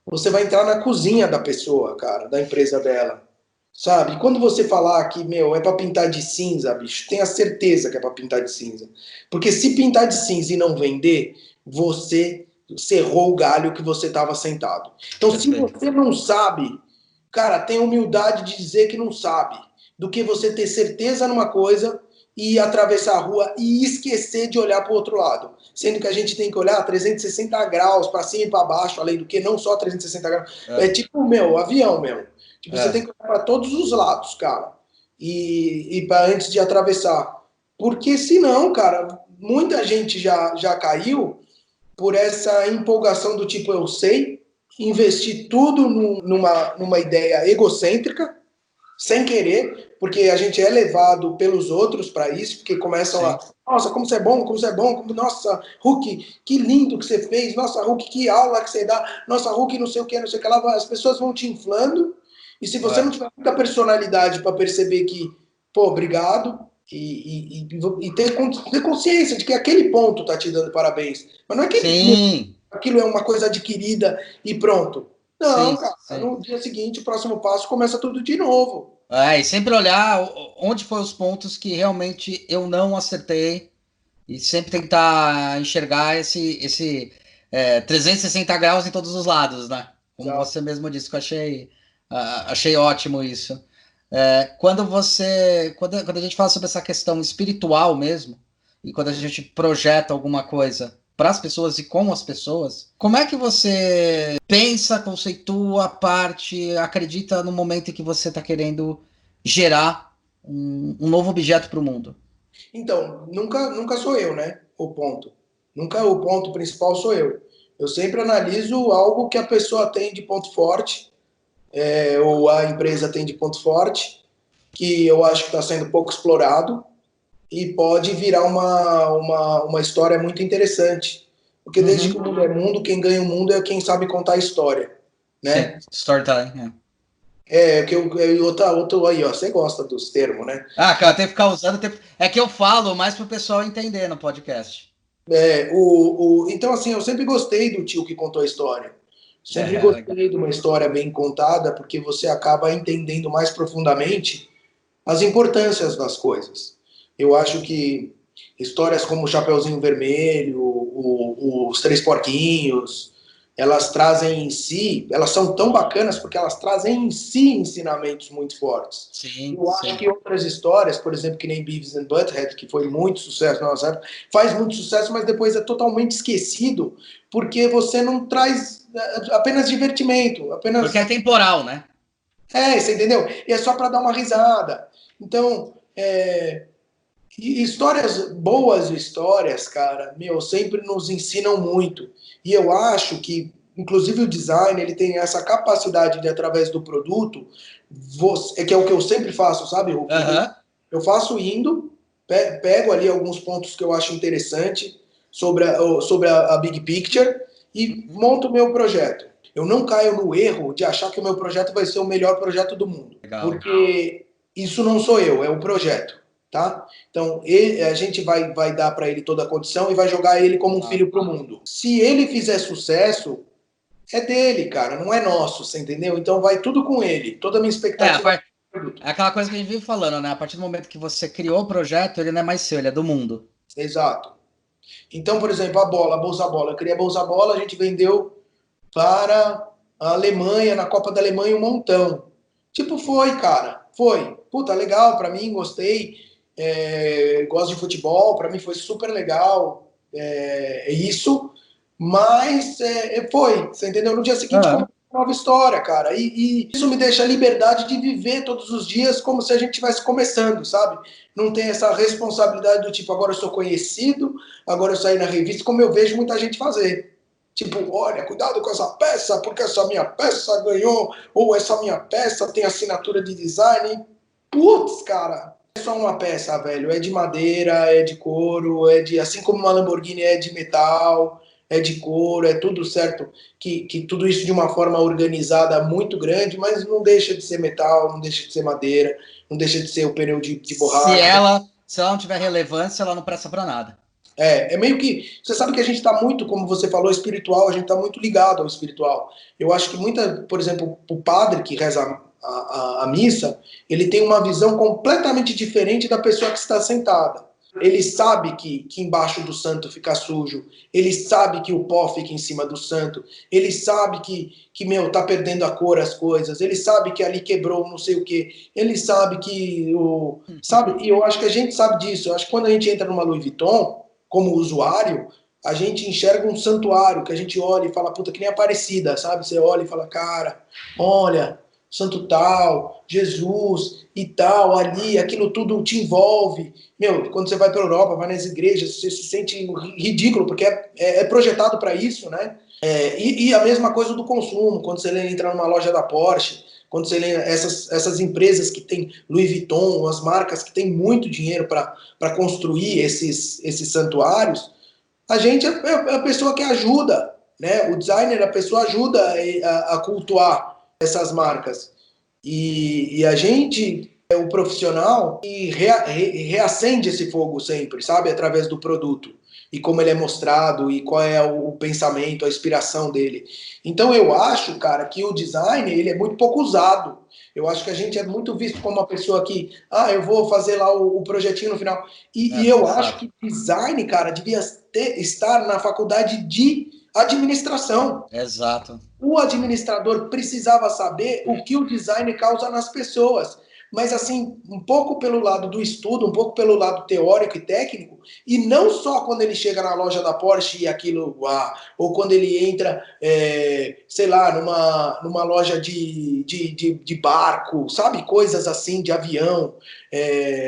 você vai entrar na cozinha da pessoa, cara, da empresa dela. Sabe? E quando você falar que, meu, é pra pintar de cinza, bicho, tenha certeza que é pra pintar de cinza. Porque se pintar de cinza e não vender, você cerrou o galho que você estava sentado. Então, se Perfeito. você não sabe, cara, tenha humildade de dizer que não sabe. Do que você ter certeza numa coisa e atravessar a rua e esquecer de olhar para o outro lado. Sendo que a gente tem que olhar 360 graus para cima e para baixo, além do que não só 360 graus. É É, tipo, meu, avião mesmo. Tipo, você tem é. que olhar para todos os lados, cara. E para antes de atravessar. Porque senão, cara, muita gente já caiu por essa empolgação do tipo, eu sei, investir tudo numa ideia egocêntrica, sem querer, porque a gente é levado pelos outros para isso, porque começam a, Sim. nossa, como você é bom, como você é bom, nossa, Hulk, que lindo que você fez, nossa, Hulk, que aula que você dá, nossa, Hulk, não sei o que, não sei o que lá, as pessoas vão te inflando, e se você não É. tiver muita personalidade para perceber que, pô, obrigado, e ter consciência de que aquele ponto tá te dando parabéns, mas não é que Sim, aquilo é uma coisa adquirida e pronto. Não, sim, cara, sim. no dia seguinte, o próximo passo começa tudo de novo. É, e sempre olhar onde foram os pontos que realmente eu não acertei e sempre tentar enxergar esse 360 graus em todos os lados, né? Como Exato. você mesmo disse, que eu achei ótimo isso. Quando a gente fala sobre essa questão espiritual mesmo, e quando a gente projeta alguma coisa para as pessoas e com as pessoas, como é que você pensa, conceitua, parte, acredita no momento em que você está querendo gerar um novo objeto para o mundo? Então, nunca sou eu, né? O ponto. Nunca o ponto principal sou eu. Eu sempre analiso algo que a pessoa tem de ponto forte, ou a empresa tem de ponto forte, que eu acho que está sendo pouco explorado e pode virar uma história muito interessante. Porque desde que o Uhum. mundo é mundo, quem ganha o mundo é quem sabe contar a história, Sim, né? storytelling. É. Outro aí, ó, você gosta dos termos, né? Ah, cara, tem que ficar usando. É que eu falo mais para o pessoal entender no podcast. Então, assim, eu sempre gostei do tio que contou a história. Sempre É, legal. gostei de uma história bem contada, porque você acaba entendendo mais profundamente as importâncias das coisas. Eu acho que histórias como o Chapeuzinho Vermelho, os Três Porquinhos, elas trazem em si, elas são tão bacanas porque elas trazem em si ensinamentos muito fortes. Sim, Eu acho sim. que outras histórias, por exemplo, que nem Beavis and Butthead, que foi muito sucesso na nossa época, faz muito sucesso, mas depois é totalmente esquecido porque você não traz apenas divertimento, Porque apenas é temporal, né? você entendeu? E é só para dar uma risada. Então, histórias, boas histórias, cara, meu, sempre nos ensinam muito. E eu acho que, inclusive, o design, ele tem essa capacidade de, através do produto, que é o que eu sempre faço, sabe, Hulk? Aham. Eu faço indo, pego ali alguns pontos que eu acho interessante sobre a Big Picture e Uhum. monto o meu projeto. Eu não caio no erro de achar que o meu projeto vai ser o melhor projeto do mundo, Legal. porque isso não sou eu, é o projeto. tá? Então, a gente vai dar para ele toda a condição e vai jogar ele como um filho pro mundo. Se ele fizer sucesso, é dele, cara, não é nosso, você entendeu? Então vai tudo com ele, toda a minha expectativa. É aquela coisa que a gente vive falando, né? A partir do momento que você criou o projeto, ele não é mais seu, ele é do mundo. Exato. Então, por exemplo, a Bolsa Bola. Eu queria a Bolsa Bola, a gente vendeu para a Alemanha, na Copa da Alemanha, um montão. Tipo, foi, cara. Foi. Puta, legal pra mim, gostei. Gosto de futebol, pra mim foi super legal. É isso. Mas foi, você entendeu? No dia seguinte, começou uma nova história, cara. E isso me deixa a liberdade de viver todos os dias como se a gente estivesse começando, sabe? Não tem essa responsabilidade do tipo, agora eu sou conhecido, agora eu saí na revista, como eu vejo muita gente fazer. Tipo, olha, cuidado com essa peça, porque essa minha peça ganhou, ou essa minha peça tem assinatura de design. Putz, cara, é só uma peça, velho. É de madeira, é de couro, assim como uma Lamborghini é de metal, é de couro, é tudo certo. Que tudo isso de uma forma organizada muito grande, mas não deixa de ser metal, não deixa de ser madeira, não deixa de ser o pneu de borracha. Se ela não tiver relevância, ela não presta para nada. É meio que. Você sabe que a gente está muito, como você falou, espiritual, a gente está muito ligado ao espiritual. Eu acho que por exemplo, o padre que reza a missa, ele tem uma visão completamente diferente da pessoa que está sentada. Ele sabe que embaixo do santo fica sujo, ele sabe que o pó fica em cima do santo, ele sabe que tá perdendo a cor as coisas, ele sabe que ali quebrou não sei o que, ele sabe que sabe? E eu acho que a gente sabe disso. Eu acho que quando a gente entra numa Louis Vuitton, como usuário, a gente enxerga um santuário que a gente olha e fala, puta, que nem Aparecida, sabe? Você olha e fala, cara, olha, santo tal, Jesus e tal, ali, aquilo tudo te envolve. Meu, quando você vai para a Europa, vai nas igrejas, você se sente ridículo, porque é projetado para isso, né? E a mesma coisa do consumo, quando você entra numa loja da Porsche, quando você lê essas empresas que tem Louis Vuitton, as marcas que têm muito dinheiro para construir esses santuários, a gente é a pessoa que ajuda, né? O designer, a pessoa ajuda a cultuar essas marcas. E a gente é o profissional que reacende esse fogo sempre, sabe? Através do produto. E como ele é mostrado, e qual é o pensamento, a inspiração dele. Então eu acho, cara, que o design, ele é muito pouco usado. Eu acho que a gente é muito visto como uma pessoa que, eu vou fazer lá o projetinho no final. E eu acho que design, cara, devia estar na faculdade de administração. Exato. O administrador precisava saber o que o design causa nas pessoas. Mas, assim, um pouco pelo lado do estudo, um pouco pelo lado teórico e técnico, e não só quando ele chega na loja da Porsche e aquilo, ou quando ele entra, sei lá, numa loja de barco, sabe? Coisas assim, de avião,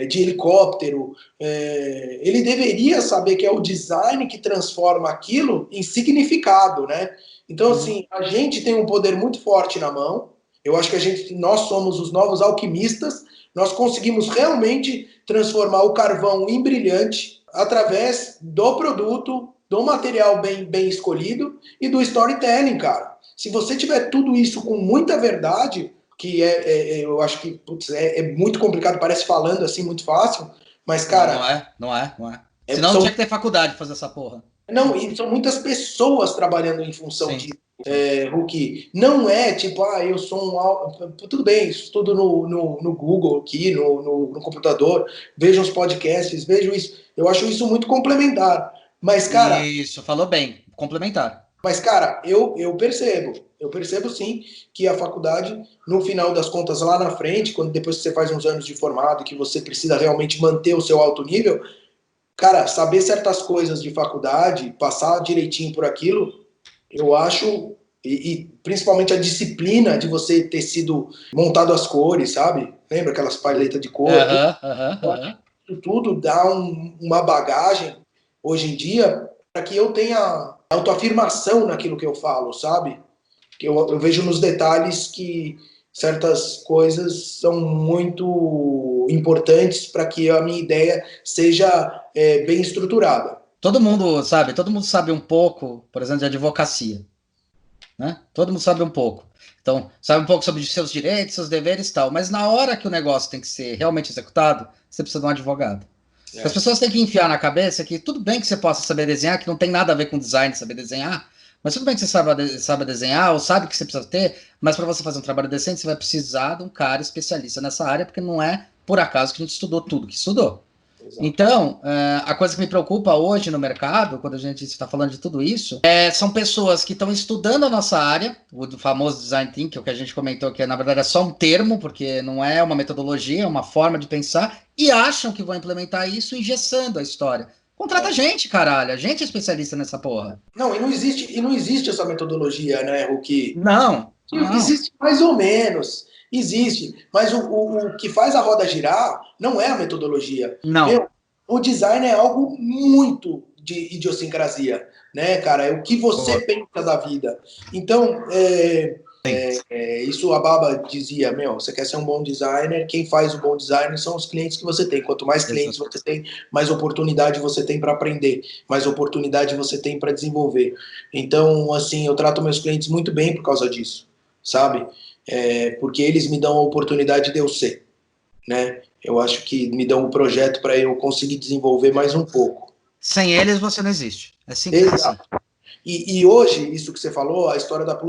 de helicóptero. Ele deveria saber que é o design que transforma aquilo em significado, né? Então, assim, a gente tem um poder muito forte na mão. Eu acho que nós somos os novos alquimistas. Nós conseguimos realmente transformar o carvão em brilhante através do produto, do material bem escolhido e do storytelling, cara. Se você tiver tudo isso com muita verdade, que eu acho que é muito complicado, parece falando assim muito fácil, mas, cara... Não é. Senão não tinha que ter faculdade pra fazer essa porra. Não, e são muitas pessoas trabalhando em função disso. Hulk, não é tipo, eu sou tudo bem, estudo no Google aqui, no computador, vejo os podcasts, vejo isso. Eu acho isso muito complementar. Mas, cara. Isso, falou bem, complementar. Mas, cara, eu percebo sim que a faculdade, no final das contas, lá na frente, depois que você faz uns anos de formado, que você precisa realmente manter o seu alto nível, cara, saber certas coisas de faculdade, passar direitinho por aquilo, eu acho, e principalmente a disciplina de você ter sido montado as cores, sabe? Lembra aquelas paletas de cor? Isso tudo dá uma bagagem, hoje em dia, para que eu tenha autoafirmação naquilo que eu falo, sabe? Que eu vejo nos detalhes que certas coisas são muito importantes para que a minha ideia seja bem estruturada. Todo mundo sabe um pouco, por exemplo, de advocacia. Né? Todo mundo sabe um pouco. Então, sabe um pouco sobre os seus direitos, seus deveres e tal. Mas na hora que o negócio tem que ser realmente executado, você precisa de um advogado. As pessoas têm que enfiar na cabeça que tudo bem que você possa saber desenhar, que não tem nada a ver com design saber desenhar, mas tudo bem que você saiba desenhar ou sabe que você precisa ter, mas para você fazer um trabalho decente, você vai precisar de um cara especialista nessa área, porque não é por acaso que a gente estudou tudo que estudou. Exato. Então, a coisa que me preocupa hoje no mercado, quando a gente está falando de tudo isso, são pessoas que estão estudando a nossa área, o famoso design thinking, o que a gente comentou que na verdade é só um termo, porque não é uma metodologia, é uma forma de pensar, e acham que vão implementar isso engessando a história. Contrata a gente, caralho. A gente é especialista nessa porra. Não, e não existe essa metodologia, né, Ruki? Não. Existe mais ou menos. Existe. Mas o que faz a roda girar não é a metodologia. Não. O design é algo muito de idiosincrasia, né, cara? É o que você pensa da vida. Então, isso a Baba dizia, você quer ser um bom designer, quem faz o bom design são os clientes que você tem. Quanto mais clientes você tem, mais oportunidade você tem para aprender, mais oportunidade você tem para desenvolver. Então, assim, eu trato meus clientes muito bem por causa disso, sabe? Porque eles me dão a oportunidade de eu ser, né? Eu acho que me dão um projeto para eu conseguir desenvolver mais um pouco. Sem eles você não existe. É simples assim. E hoje, isso que você falou, a história da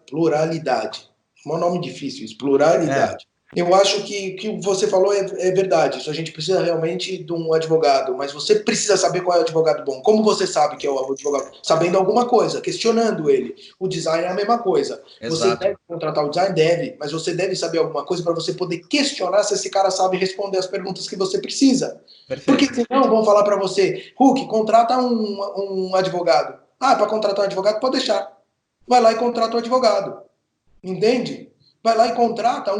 pluralidade. Um nome difícil isso, pluralidade. Eu acho que o que você falou é verdade. Isso a gente precisa realmente de um advogado, mas você precisa saber qual é o advogado bom. Como você sabe que é o advogado? Sabendo alguma coisa, questionando ele. O design é a mesma coisa. Exato. Você deve contratar o design? Deve, mas você deve saber alguma coisa para você poder questionar se esse cara sabe responder as perguntas que você precisa. Perfeito. Porque senão vão falar para você, Hulk, contrata um advogado. Para contratar um advogado, pode deixar. Vai lá e contrata um advogado. Entende? Vai lá e contrata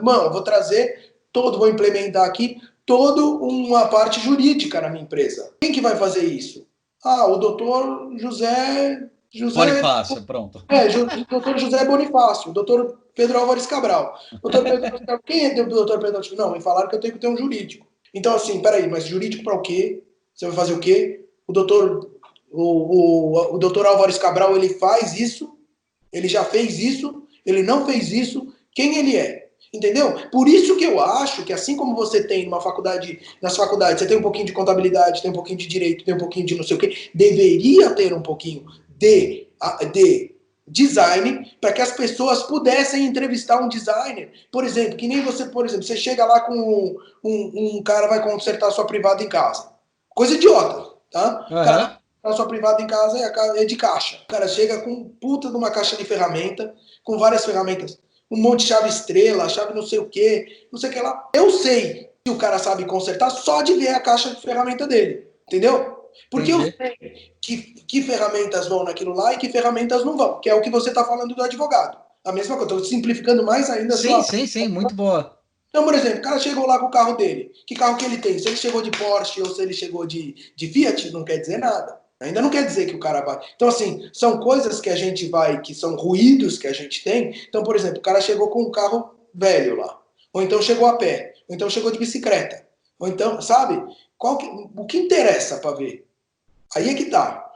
Mano, vou trazer vou implementar aqui toda uma parte jurídica na minha empresa. Quem que vai fazer isso? O doutor José Bonifácio, pronto. O doutor José Bonifácio, o doutor Pedro Álvares Cabral. Quem é o doutor Pedro Álvares? Não, me falaram que eu tenho que ter um jurídico. Então, assim, peraí, mas jurídico para o quê? Você vai fazer o quê? O doutor Álvares Cabral, ele faz isso? Ele já fez isso? Ele não fez isso? Quem ele é? Entendeu? Por isso que eu acho que assim como você tem nas faculdades, você tem um pouquinho de contabilidade, tem um pouquinho de direito, tem um pouquinho de não sei o quê, deveria ter um pouquinho de design para que as pessoas pudessem entrevistar um designer. Por exemplo, que nem você, você chega lá com um cara vai consertar a sua privada em casa. Coisa idiota, tá? Uhum. Cara, a sua privada em casa é de caixa. O cara chega com puta de uma caixa de ferramenta, com várias ferramentas, um monte de chave estrela, chave não sei o que lá. Eu sei que o cara sabe consertar só de ver a caixa de ferramenta dele, entendeu? Porque eu sei que ferramentas vão naquilo lá e que ferramentas não vão, que é o que você está falando do advogado. A mesma coisa, estou simplificando mais ainda. Sim, muito boa. Então, por exemplo, o cara chegou lá com o carro dele. Que carro que ele tem? Se ele chegou de Porsche ou se ele chegou de Fiat, não quer dizer nada. Ainda não quer dizer que o cara vai. Então, assim, são coisas que a gente vai, que são ruídos que a gente tem. Então, por exemplo, o cara chegou com um carro velho lá. Ou então chegou a pé. Ou então chegou de bicicleta. Ou então, sabe? O que interessa para ver? Aí é que tá.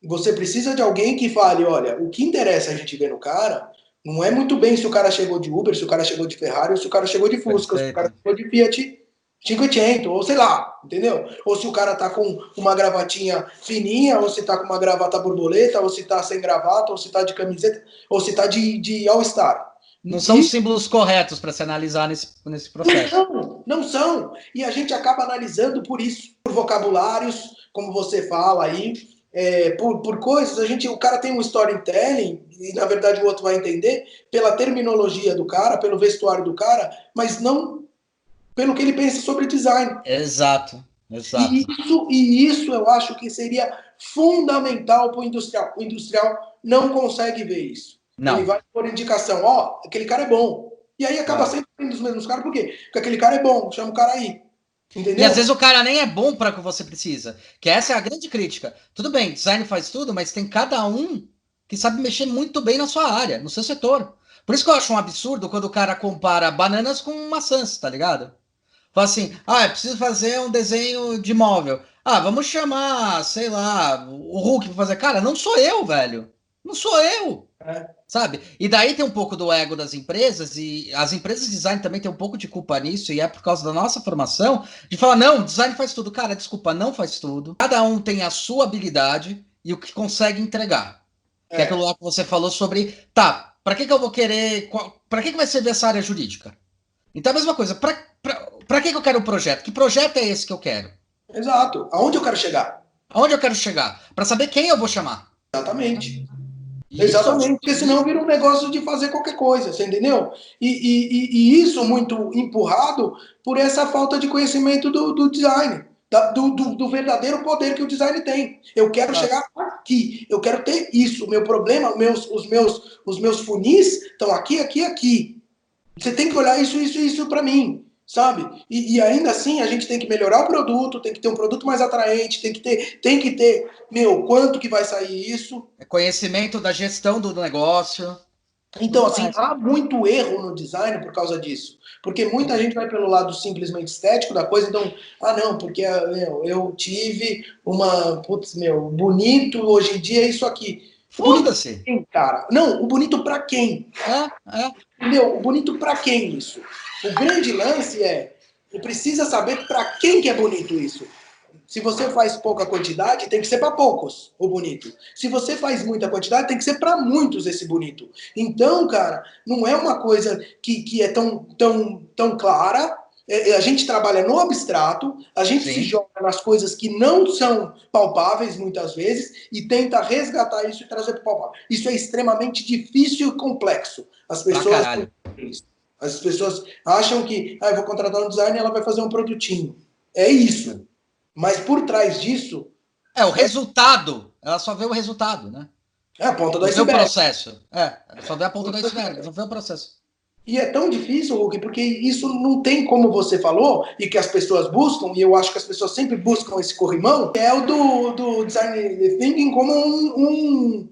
Você precisa de alguém que fale, olha, o que interessa a gente ver no cara não é muito bem se o cara chegou de Uber, se o cara chegou de Ferrari, ou se o cara chegou de Fusca, se o cara chegou de Fiat 500, ou sei lá, entendeu? Ou se o cara tá com uma gravatinha fininha, ou se tá com uma gravata borboleta, ou se tá sem gravata, ou se tá de camiseta, ou se tá de All-Star. Não são os símbolos corretos para se analisar nesse processo. Não são. E a gente acaba analisando por isso, por vocabulários, como você fala aí, por coisas, o cara tem um storytelling, e na verdade o outro vai entender, pela terminologia do cara, pelo vestuário do cara, mas não pelo que ele pensa sobre design. Exato. E isso eu acho que seria fundamental para o industrial. O industrial não consegue ver isso. Não. Ele vai por indicação, aquele cara é bom. E aí acaba sempre tendo os mesmos caras, por quê? Porque aquele cara é bom, chama o cara aí. Entendeu? E às vezes o cara nem é bom para o que você precisa. Que essa é a grande crítica. Tudo bem, design faz tudo, mas tem cada um que sabe mexer muito bem na sua área, no seu setor. Por isso que eu acho um absurdo quando o cara compara bananas com maçãs, tá ligado? Fala assim, eu preciso fazer um desenho de móvel. Vamos chamar, sei lá, o Hulk pra fazer. Cara, não sou eu, velho. Não sou eu. sabe? E daí tem um pouco do ego das empresas, e as empresas de design também têm um pouco de culpa nisso, e é por causa da nossa formação, de falar, não, design faz tudo. Cara, desculpa, não faz tudo. Cada um tem a sua habilidade e o que consegue entregar. Que é aquilo lá que você falou sobre, tá, para que eu vou querer, para que vai servir essa área jurídica? Então, a mesma coisa, para que eu quero um projeto? Que projeto é esse que eu quero? Exato. Aonde eu quero chegar? Aonde eu quero chegar? Para saber quem eu vou chamar. Exatamente. Isso, Exatamente, porque senão vira um negócio de fazer qualquer coisa, você entendeu? E isso muito empurrado por essa falta de conhecimento do design, do verdadeiro poder que o design tem. Eu quero chegar aqui, eu quero ter isso. O meu problema, os meus funis estão aqui, aqui, aqui. Você tem que olhar isso para mim, sabe? E ainda assim a gente tem que melhorar o produto, tem que ter um produto mais atraente, tem que ter, meu, quanto que vai sair isso? É conhecimento da gestão do negócio. Então, assim, há muito erro no design por causa disso. Porque muita gente vai pelo lado simplesmente estético da coisa, então, não, porque eu tive bonito, hoje em dia é isso aqui. Foda-se. Cara. Não, o bonito pra quem? Entendeu? O bonito pra quem isso? O grande lance precisa saber pra quem que é bonito isso. Se você faz pouca quantidade, tem que ser para poucos o bonito. Se você faz muita quantidade, tem que ser para muitos esse bonito. Então, cara, não é uma coisa que é tão clara. A gente trabalha no abstrato, a gente se joga nas coisas que não são palpáveis muitas vezes e tenta resgatar isso e trazer para o palpável. Isso é extremamente difícil e complexo. As pessoas acham que eu vou contratar um designer e ela vai fazer um produtinho. É isso. Mas por trás disso... o resultado. Ela só vê o resultado, né? É a ponta do iceberg. Não vê o processo. Só vê a ponta do iceberg, não vê o processo. E é tão difícil, Hulk, porque isso não tem como você falou, e que as pessoas buscam, e eu acho que as pessoas sempre buscam esse corrimão, é o do design thinking como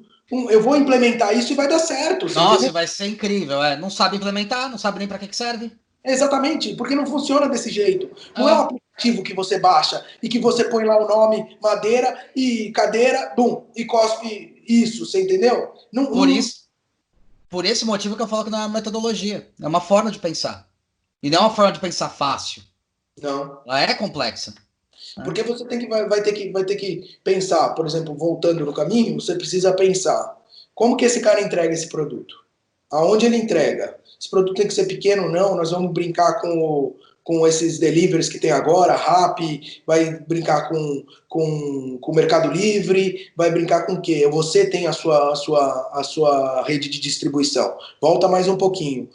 eu vou implementar isso e vai dar certo. Nossa, entendeu? Vai ser incrível. Não sabe implementar, não sabe nem para que serve. Exatamente, porque não funciona desse jeito. Não é um aplicativo que você baixa e que você põe lá o nome madeira e cadeira, e cospe isso, você entendeu? Por esse motivo que eu falo que não é uma metodologia, é uma forma de pensar. E não é uma forma de pensar fácil. Não. Ela é complexa. Porque você vai ter que pensar, por exemplo, voltando no caminho, você precisa pensar como que esse cara entrega esse produto? Aonde ele entrega? Esse produto tem que ser pequeno ou não? Nós vamos brincar com esses deliveries que tem agora, Rappi, vai brincar com o Mercado Livre, vai brincar com o quê? Você tem a sua rede de distribuição. Volta mais um pouquinho.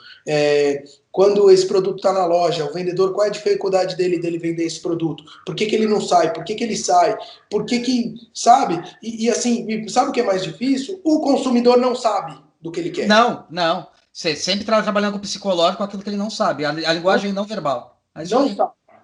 Quando esse produto está na loja, o vendedor, qual é a dificuldade dele vender esse produto? Por que ele não sai? Por que ele sai? Por que sabe? E assim, sabe o que é mais difícil? O consumidor não sabe do que ele quer. Não. Você sempre está trabalhando com o psicológico, com aquilo que ele não sabe. A linguagem não verbal.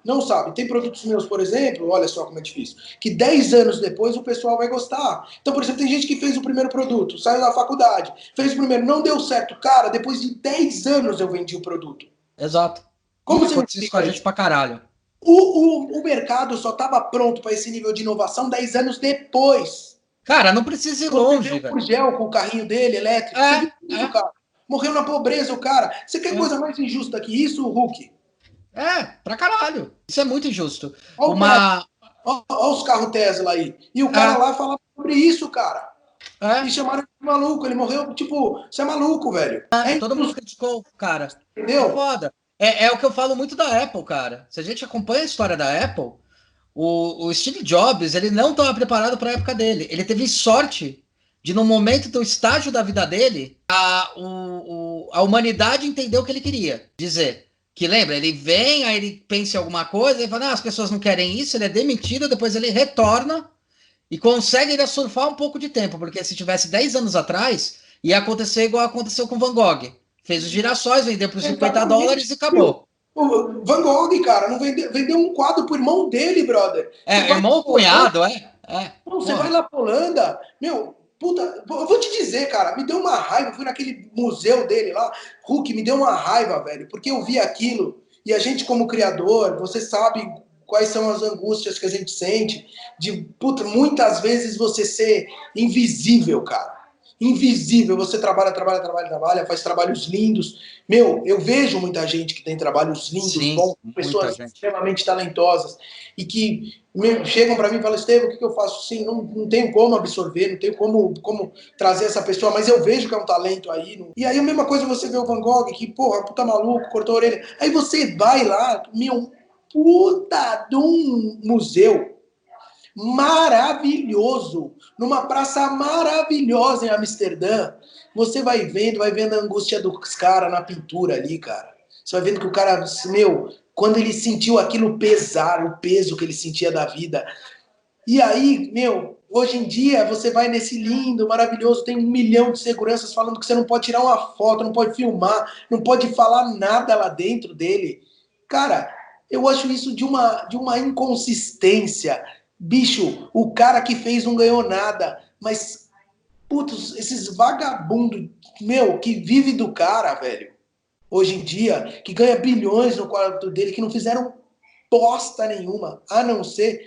Não sabe. Tem produtos meus, por exemplo, olha só como é difícil, que 10 anos depois o pessoal vai gostar. Então, por exemplo, tem gente que fez o primeiro produto, saiu da faculdade, fez o primeiro, não deu certo. Cara, depois de 10 anos eu vendi o produto. Exato. Como você acontece isso com a gente pra caralho? O mercado só estava pronto para esse nível de inovação 10 anos depois. Cara, não precisa ir longe, velho. O Gel com o carrinho dele, elétrico, você viu isso, cara? Morreu na pobreza o cara. Você quer coisa mais injusta que isso, Hulk? Pra caralho. Isso é muito injusto. Olha os carros Tesla aí. E o cara lá falava sobre isso, cara. E chamaram ele de maluco. Ele morreu, tipo, você é maluco, velho. Todo mundo criticou o cara. Entendeu? É foda. É o que eu falo muito da Apple, cara. Se a gente acompanha a história da Apple, o Steve Jobs, ele não estava preparado para a época dele. Ele teve sorte de, no momento do estágio da vida dele, a humanidade entendeu o que ele queria dizer. Que lembra, ele vem, aí ele pensa em alguma coisa, ele fala, as pessoas não querem isso, ele é demitido, depois ele retorna e consegue ainda surfar um pouco de tempo, porque se tivesse 10 anos atrás, ia acontecer igual aconteceu com Van Gogh. Fez os girassóis, vendeu por $50 e acabou. O Van Gogh, cara, não vendeu um quadro pro irmão dele, brother. Irmão ou cunhado, Você vai lá pra Holanda, meu, puta, eu vou te dizer, cara, me deu uma raiva, fui naquele museu dele lá, Hulk, me deu uma raiva, velho, porque eu vi aquilo, e a gente como criador, você sabe quais são as angústias que a gente sente, de, puta, muitas vezes você ser invisível, cara. invisível. Você trabalha, faz trabalhos lindos. Meu, eu vejo muita gente que tem trabalhos lindos, Sim, bons, pessoas extremamente talentosas e que chegam para mim e falam, Estevam, o que eu faço? Sim, não tenho como absorver, não tenho como trazer essa pessoa, mas eu vejo que é um talento aí. E aí a mesma coisa você vê o Van Gogh, que, porra, puta maluco, cortou a orelha. Aí você vai lá, meu, puta de um museu maravilhoso, numa praça maravilhosa em Amsterdã. Você vai vendo a angústia dos caras na pintura ali, cara. Você vai vendo que o cara, meu, quando ele sentiu aquilo pesar, o peso que ele sentia da vida. E aí, meu, hoje em dia você vai nesse lindo, maravilhoso, tem 1 milhão de seguranças falando que você não pode tirar uma foto, não pode filmar, não pode falar nada lá dentro dele. Cara, eu acho isso de uma inconsistência. Bicho, o cara que fez não ganhou nada, mas, putz, esses vagabundos, meu, que vive do cara, velho, hoje em dia, que ganha bilhões no quarto dele, que não fizeram bosta nenhuma, a não ser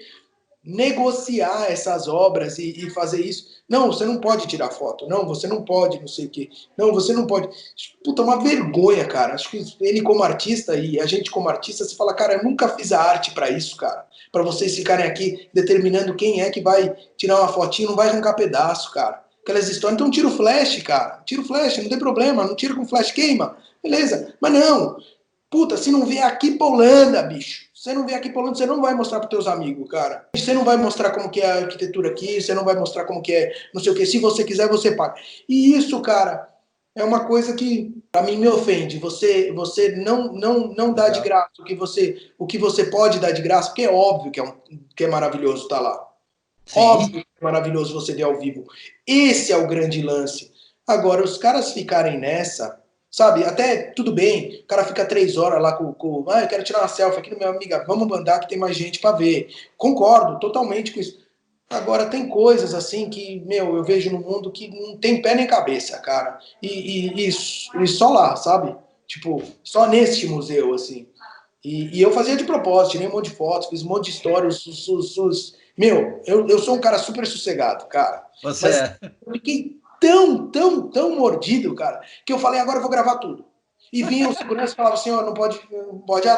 negociar essas obras e fazer isso. Não, você não pode tirar foto. Não, você não pode, não sei o quê. Não, você não pode. Puta, uma vergonha, cara. Acho que ele como artista e a gente como artista, você fala, cara, eu nunca fiz a arte para isso, cara. Para vocês ficarem aqui determinando quem é que vai tirar uma fotinha, não vai arrancar pedaço, cara. Aquelas histórias. Então tira o flash, cara. Tira o flash, não tem problema. Não tira com flash, queima. Beleza. Mas não. Puta, se não vier aqui pra Holanda, bicho. Se você não vier aqui pra Holanda, você não vai mostrar pros teus amigos, cara. Você não vai mostrar como que é a arquitetura aqui, você não vai mostrar como que é não sei o que. Se você quiser, você paga. E isso, cara, é uma coisa que pra mim me ofende. Você não dá de graça o que você pode dar de graça, porque é óbvio que é maravilhoso estar lá. Sim. Óbvio que é maravilhoso você ver ao vivo. Esse é o grande lance. Agora, os caras ficarem nessa... Sabe, até tudo bem, o cara fica 3 horas lá com eu quero tirar uma selfie aqui, minha amiga, vamos mandar que tem mais gente para ver. Concordo totalmente com isso. Agora, tem coisas assim que, meu, eu vejo no mundo que não tem pé nem cabeça, cara. E só lá, sabe? Tipo, só neste museu, assim. E eu fazia de propósito, tirei um monte de fotos, fiz um monte de histórias. Meu, eu sou um cara super sossegado, cara. Você mas eu fiquei tão mordido, cara, que eu falei, agora eu vou gravar tudo. E vinha o segurança e falava, senhor, não pode,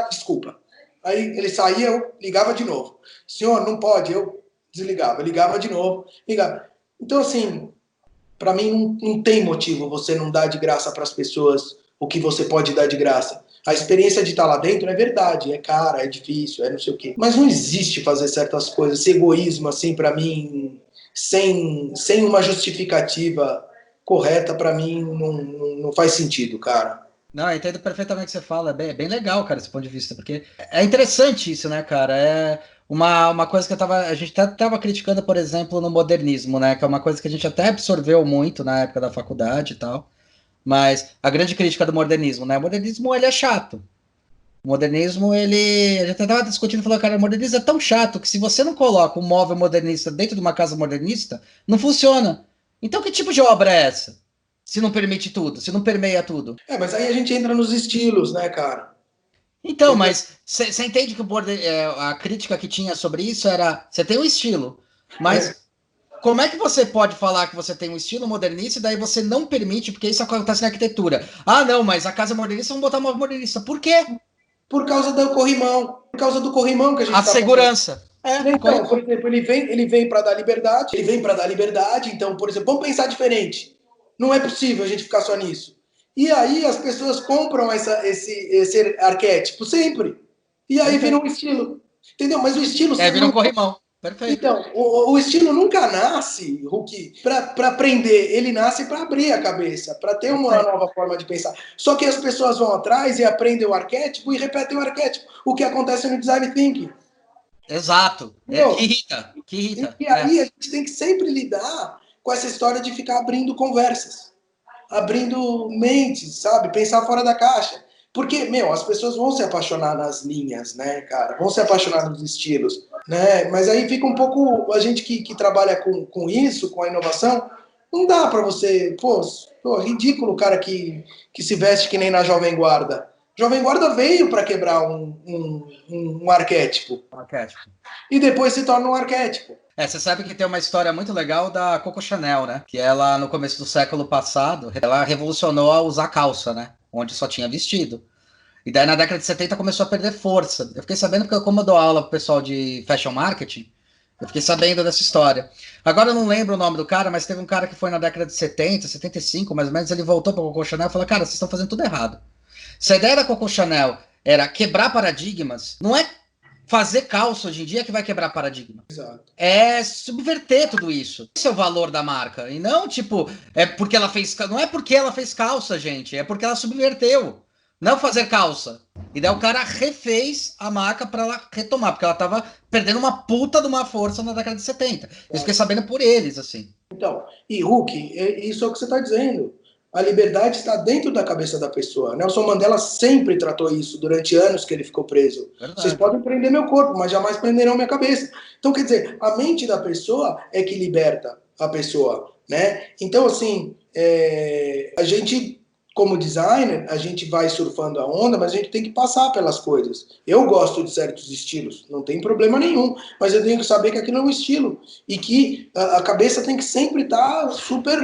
desculpa. Aí ele saía, eu ligava de novo. Senhor, não pode, eu desligava, ligava de novo, ligava. Então, assim, para mim não tem motivo você não dar de graça para as pessoas o que você pode dar de graça. A experiência de estar lá dentro é verdade, é cara, é difícil, é não sei o quê. Mas não existe fazer certas coisas, esse egoísmo, assim, para mim, sem uma justificativa correta, para mim, não faz sentido, cara. Não, eu entendo perfeitamente o que você fala. É bem legal, cara, esse ponto de vista, porque é interessante isso, né, cara? É uma coisa que a gente até estava criticando, por exemplo, no modernismo, né? Que é uma coisa que a gente até absorveu muito na época da faculdade e tal. Mas a grande crítica do modernismo, né? O modernismo, ele é chato. O modernismo, ele... A gente até estava discutindo, falando, cara, o modernismo é tão chato que se você não coloca um móvel modernista dentro de uma casa modernista, não funciona. Então, que tipo de obra é essa? Se não permite tudo, se não permeia tudo. Mas aí a gente entra nos estilos, né, cara? Então, mas você entende que a crítica que tinha sobre isso era, você tem um estilo, mas como é que você pode falar que você tem um estilo modernista e daí você não permite, porque isso acontece na arquitetura. Ah, não, mas a casa modernista, vamos botar uma modernista. Por quê? Por causa do corrimão. Por causa do corrimão que a gente A segurança. Então, por exemplo, ele vem para dar liberdade, então, por exemplo, vamos pensar diferente. Não é possível a gente ficar só nisso. E aí as pessoas compram esse arquétipo sempre. E aí vira um estilo. Entendeu? Mas o estilo... vira um corrimão. Perfeito. Então, o estilo nunca nasce, Hulk, para prender. Ele nasce para abrir a cabeça, para ter uma nova forma de pensar. Só que as pessoas vão atrás e aprendem o arquétipo e repetem o arquétipo. O que acontece no design thinking. Exato. Que irrita. E aí a gente tem que sempre lidar com essa história de ficar abrindo conversas, abrindo mentes, sabe? Pensar fora da caixa. Porque, as pessoas vão se apaixonar nas linhas, né, cara? Vão se apaixonar nos estilos, né? Mas aí fica um pouco... A gente que trabalha com isso, com a inovação, não dá pra você... ridículo o cara que se veste que nem na Jovem Guarda. Jovem Guarda veio para quebrar um arquétipo. E depois se torna um arquétipo. Você sabe que tem uma história muito legal da Coco Chanel, né? Que ela, no começo do século passado, ela revolucionou a usar calça, né? Onde só tinha vestido. E daí, na década de 70, começou a perder força. Eu fiquei sabendo porque, como eu dou aula pro pessoal de fashion marketing, eu fiquei sabendo dessa história. Agora eu não lembro o nome do cara, mas teve um cara que foi na década de 70, 75, mais ou menos, ele voltou pra Coco Chanel e falou, cara, vocês estão fazendo tudo errado. Se a ideia da Coco Chanel era quebrar paradigmas, não é fazer calça hoje em dia que vai quebrar paradigma. Exato. É subverter tudo isso. Esse é o valor da marca. E não, tipo, porque ela fez... Não é porque ela fez calça, gente. É porque ela subverteu. Não fazer calça. E daí o cara refez a marca para ela retomar, porque ela tava perdendo uma puta de uma força na década de 70. Eu fiquei sabendo por eles, assim. Então, e Hulk, isso é o que você está dizendo. A liberdade está dentro da cabeça da pessoa. Nelson Mandela sempre tratou isso durante anos que ele ficou preso. Verdade. Vocês podem prender meu corpo, mas jamais prenderão minha cabeça. Então, quer dizer, a mente da pessoa é que liberta a pessoa, né? Então, assim, a gente, como designer, a gente vai surfando a onda, mas a gente tem que passar pelas coisas. Eu gosto de certos estilos, não tem problema nenhum, mas eu tenho que saber que aquilo é um estilo e que a cabeça tem que sempre estar super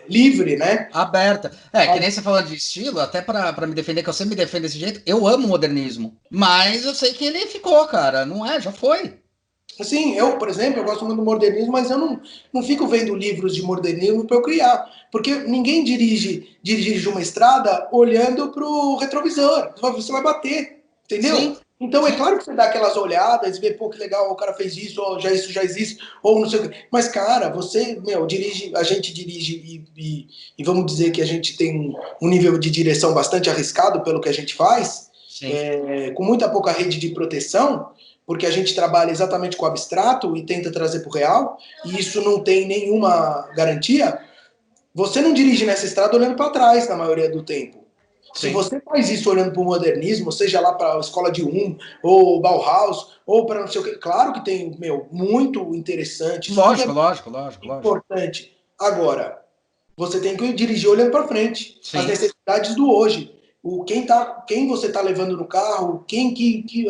livre, né? Aberta. Que nem você falando de estilo, até para me defender, que eu sempre me defendo desse jeito, eu amo o modernismo, mas eu sei que ele ficou, cara, não já foi. Assim, eu, por exemplo, eu gosto muito do modernismo, mas eu não fico vendo livros de modernismo para eu criar. Porque ninguém dirige uma estrada olhando para o retrovisor. Você vai bater, entendeu? Sim. Então é claro que você dá aquelas olhadas e vê, pô, que legal, o cara fez isso, ou isso já existe, ou não sei o quê. Mas, cara, você, a gente dirige e vamos dizer que a gente tem um nível de direção bastante arriscado pelo que a gente faz, com muita pouca rede de proteção, porque a gente trabalha exatamente com o abstrato e tenta trazer para o real, e isso não tem nenhuma garantia. Você não dirige nessa estrada olhando para trás na maioria do tempo. Sim. Se você faz isso olhando para o modernismo, seja lá para a escola de ou Bauhaus, ou para não sei o que, claro que tem, muito interessante. Lógico. Importante. Agora, você tem que dirigir olhando para frente. Sim. As necessidades do hoje. Quem você está levando no carro,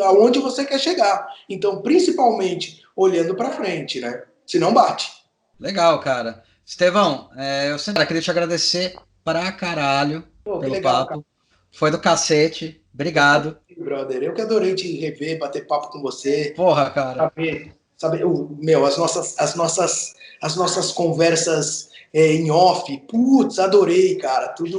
aonde você quer chegar. Então, principalmente, olhando para frente, né? Senão bate. Legal, cara. Estevão, eu sempre queria te agradecer pra caralho pelo legal, papo. Cara. Foi do cacete. Obrigado. Brother, eu que adorei te rever, bater papo com você. Porra, cara. Saber as nossas conversas em off. Putz, adorei, cara. Tudo.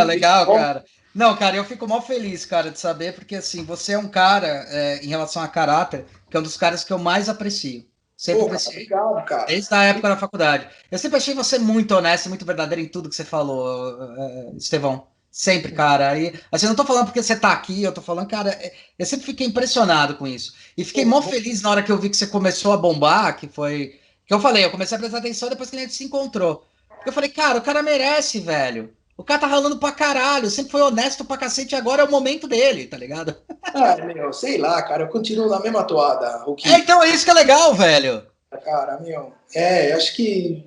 Legal, cara. Não, cara, eu fico mal feliz, cara, de saber, porque assim, você é um cara, em relação a caráter, que é um dos caras que eu mais aprecio. Sempre apreciei. Obrigado, cara. Desde a época da faculdade. Eu sempre achei você muito honesto, muito verdadeiro em tudo que você falou, Estevão. Sempre, cara. E, assim, não tô falando porque você tá aqui, eu tô falando, cara, eu sempre fiquei impressionado com isso. E fiquei mó feliz na hora que eu vi que você começou a bombar, que eu falei, eu comecei a prestar atenção depois que a gente se encontrou. Eu falei, cara, o cara merece, velho. O cara tá ralando pra caralho, sempre foi honesto pra cacete, agora é o momento dele, tá ligado? Sei lá, cara, eu continuo na mesma toada. Então é isso que é legal, velho. Cara, acho que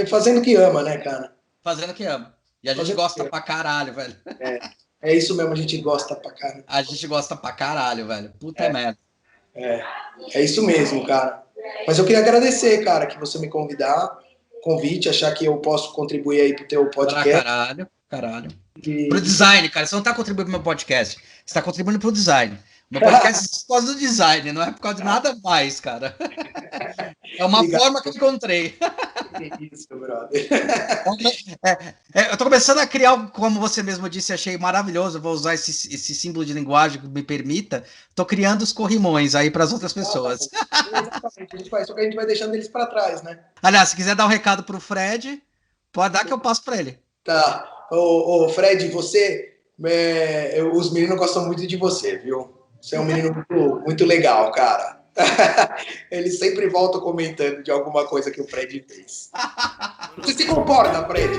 fazendo o que ama, né, cara? Fazendo o que ama. E a gente gosta pra caralho, velho. É isso mesmo, a gente gosta pra caralho. A gente gosta pra caralho, velho. Puta merda. É isso mesmo, cara. Mas eu queria agradecer, cara, que você me convite, achar que eu posso contribuir aí pro teu podcast. Caralho. Pro design, cara. Você não tá contribuindo pro meu podcast. Você tá contribuindo pro design. Meu podcast é por causa do design, não é por causa de nada mais, cara. É uma forma que eu encontrei. Isso, brother. Eu tô começando a criar, como você mesmo disse, achei maravilhoso. Eu vou usar esse símbolo de linguagem que me permita. Tô criando os corrimões aí para as outras pessoas. Exatamente. Só que a gente vai deixando eles para trás, né? Aliás, se quiser dar um recado pro Fred, pode dar que eu passo para ele. Tá. Ô, Fred, você... os meninos gostam muito de você, viu? Você é um menino muito, muito legal, cara. Ele sempre volta comentando de alguma coisa que o Fred fez. Você se comporta, Fred?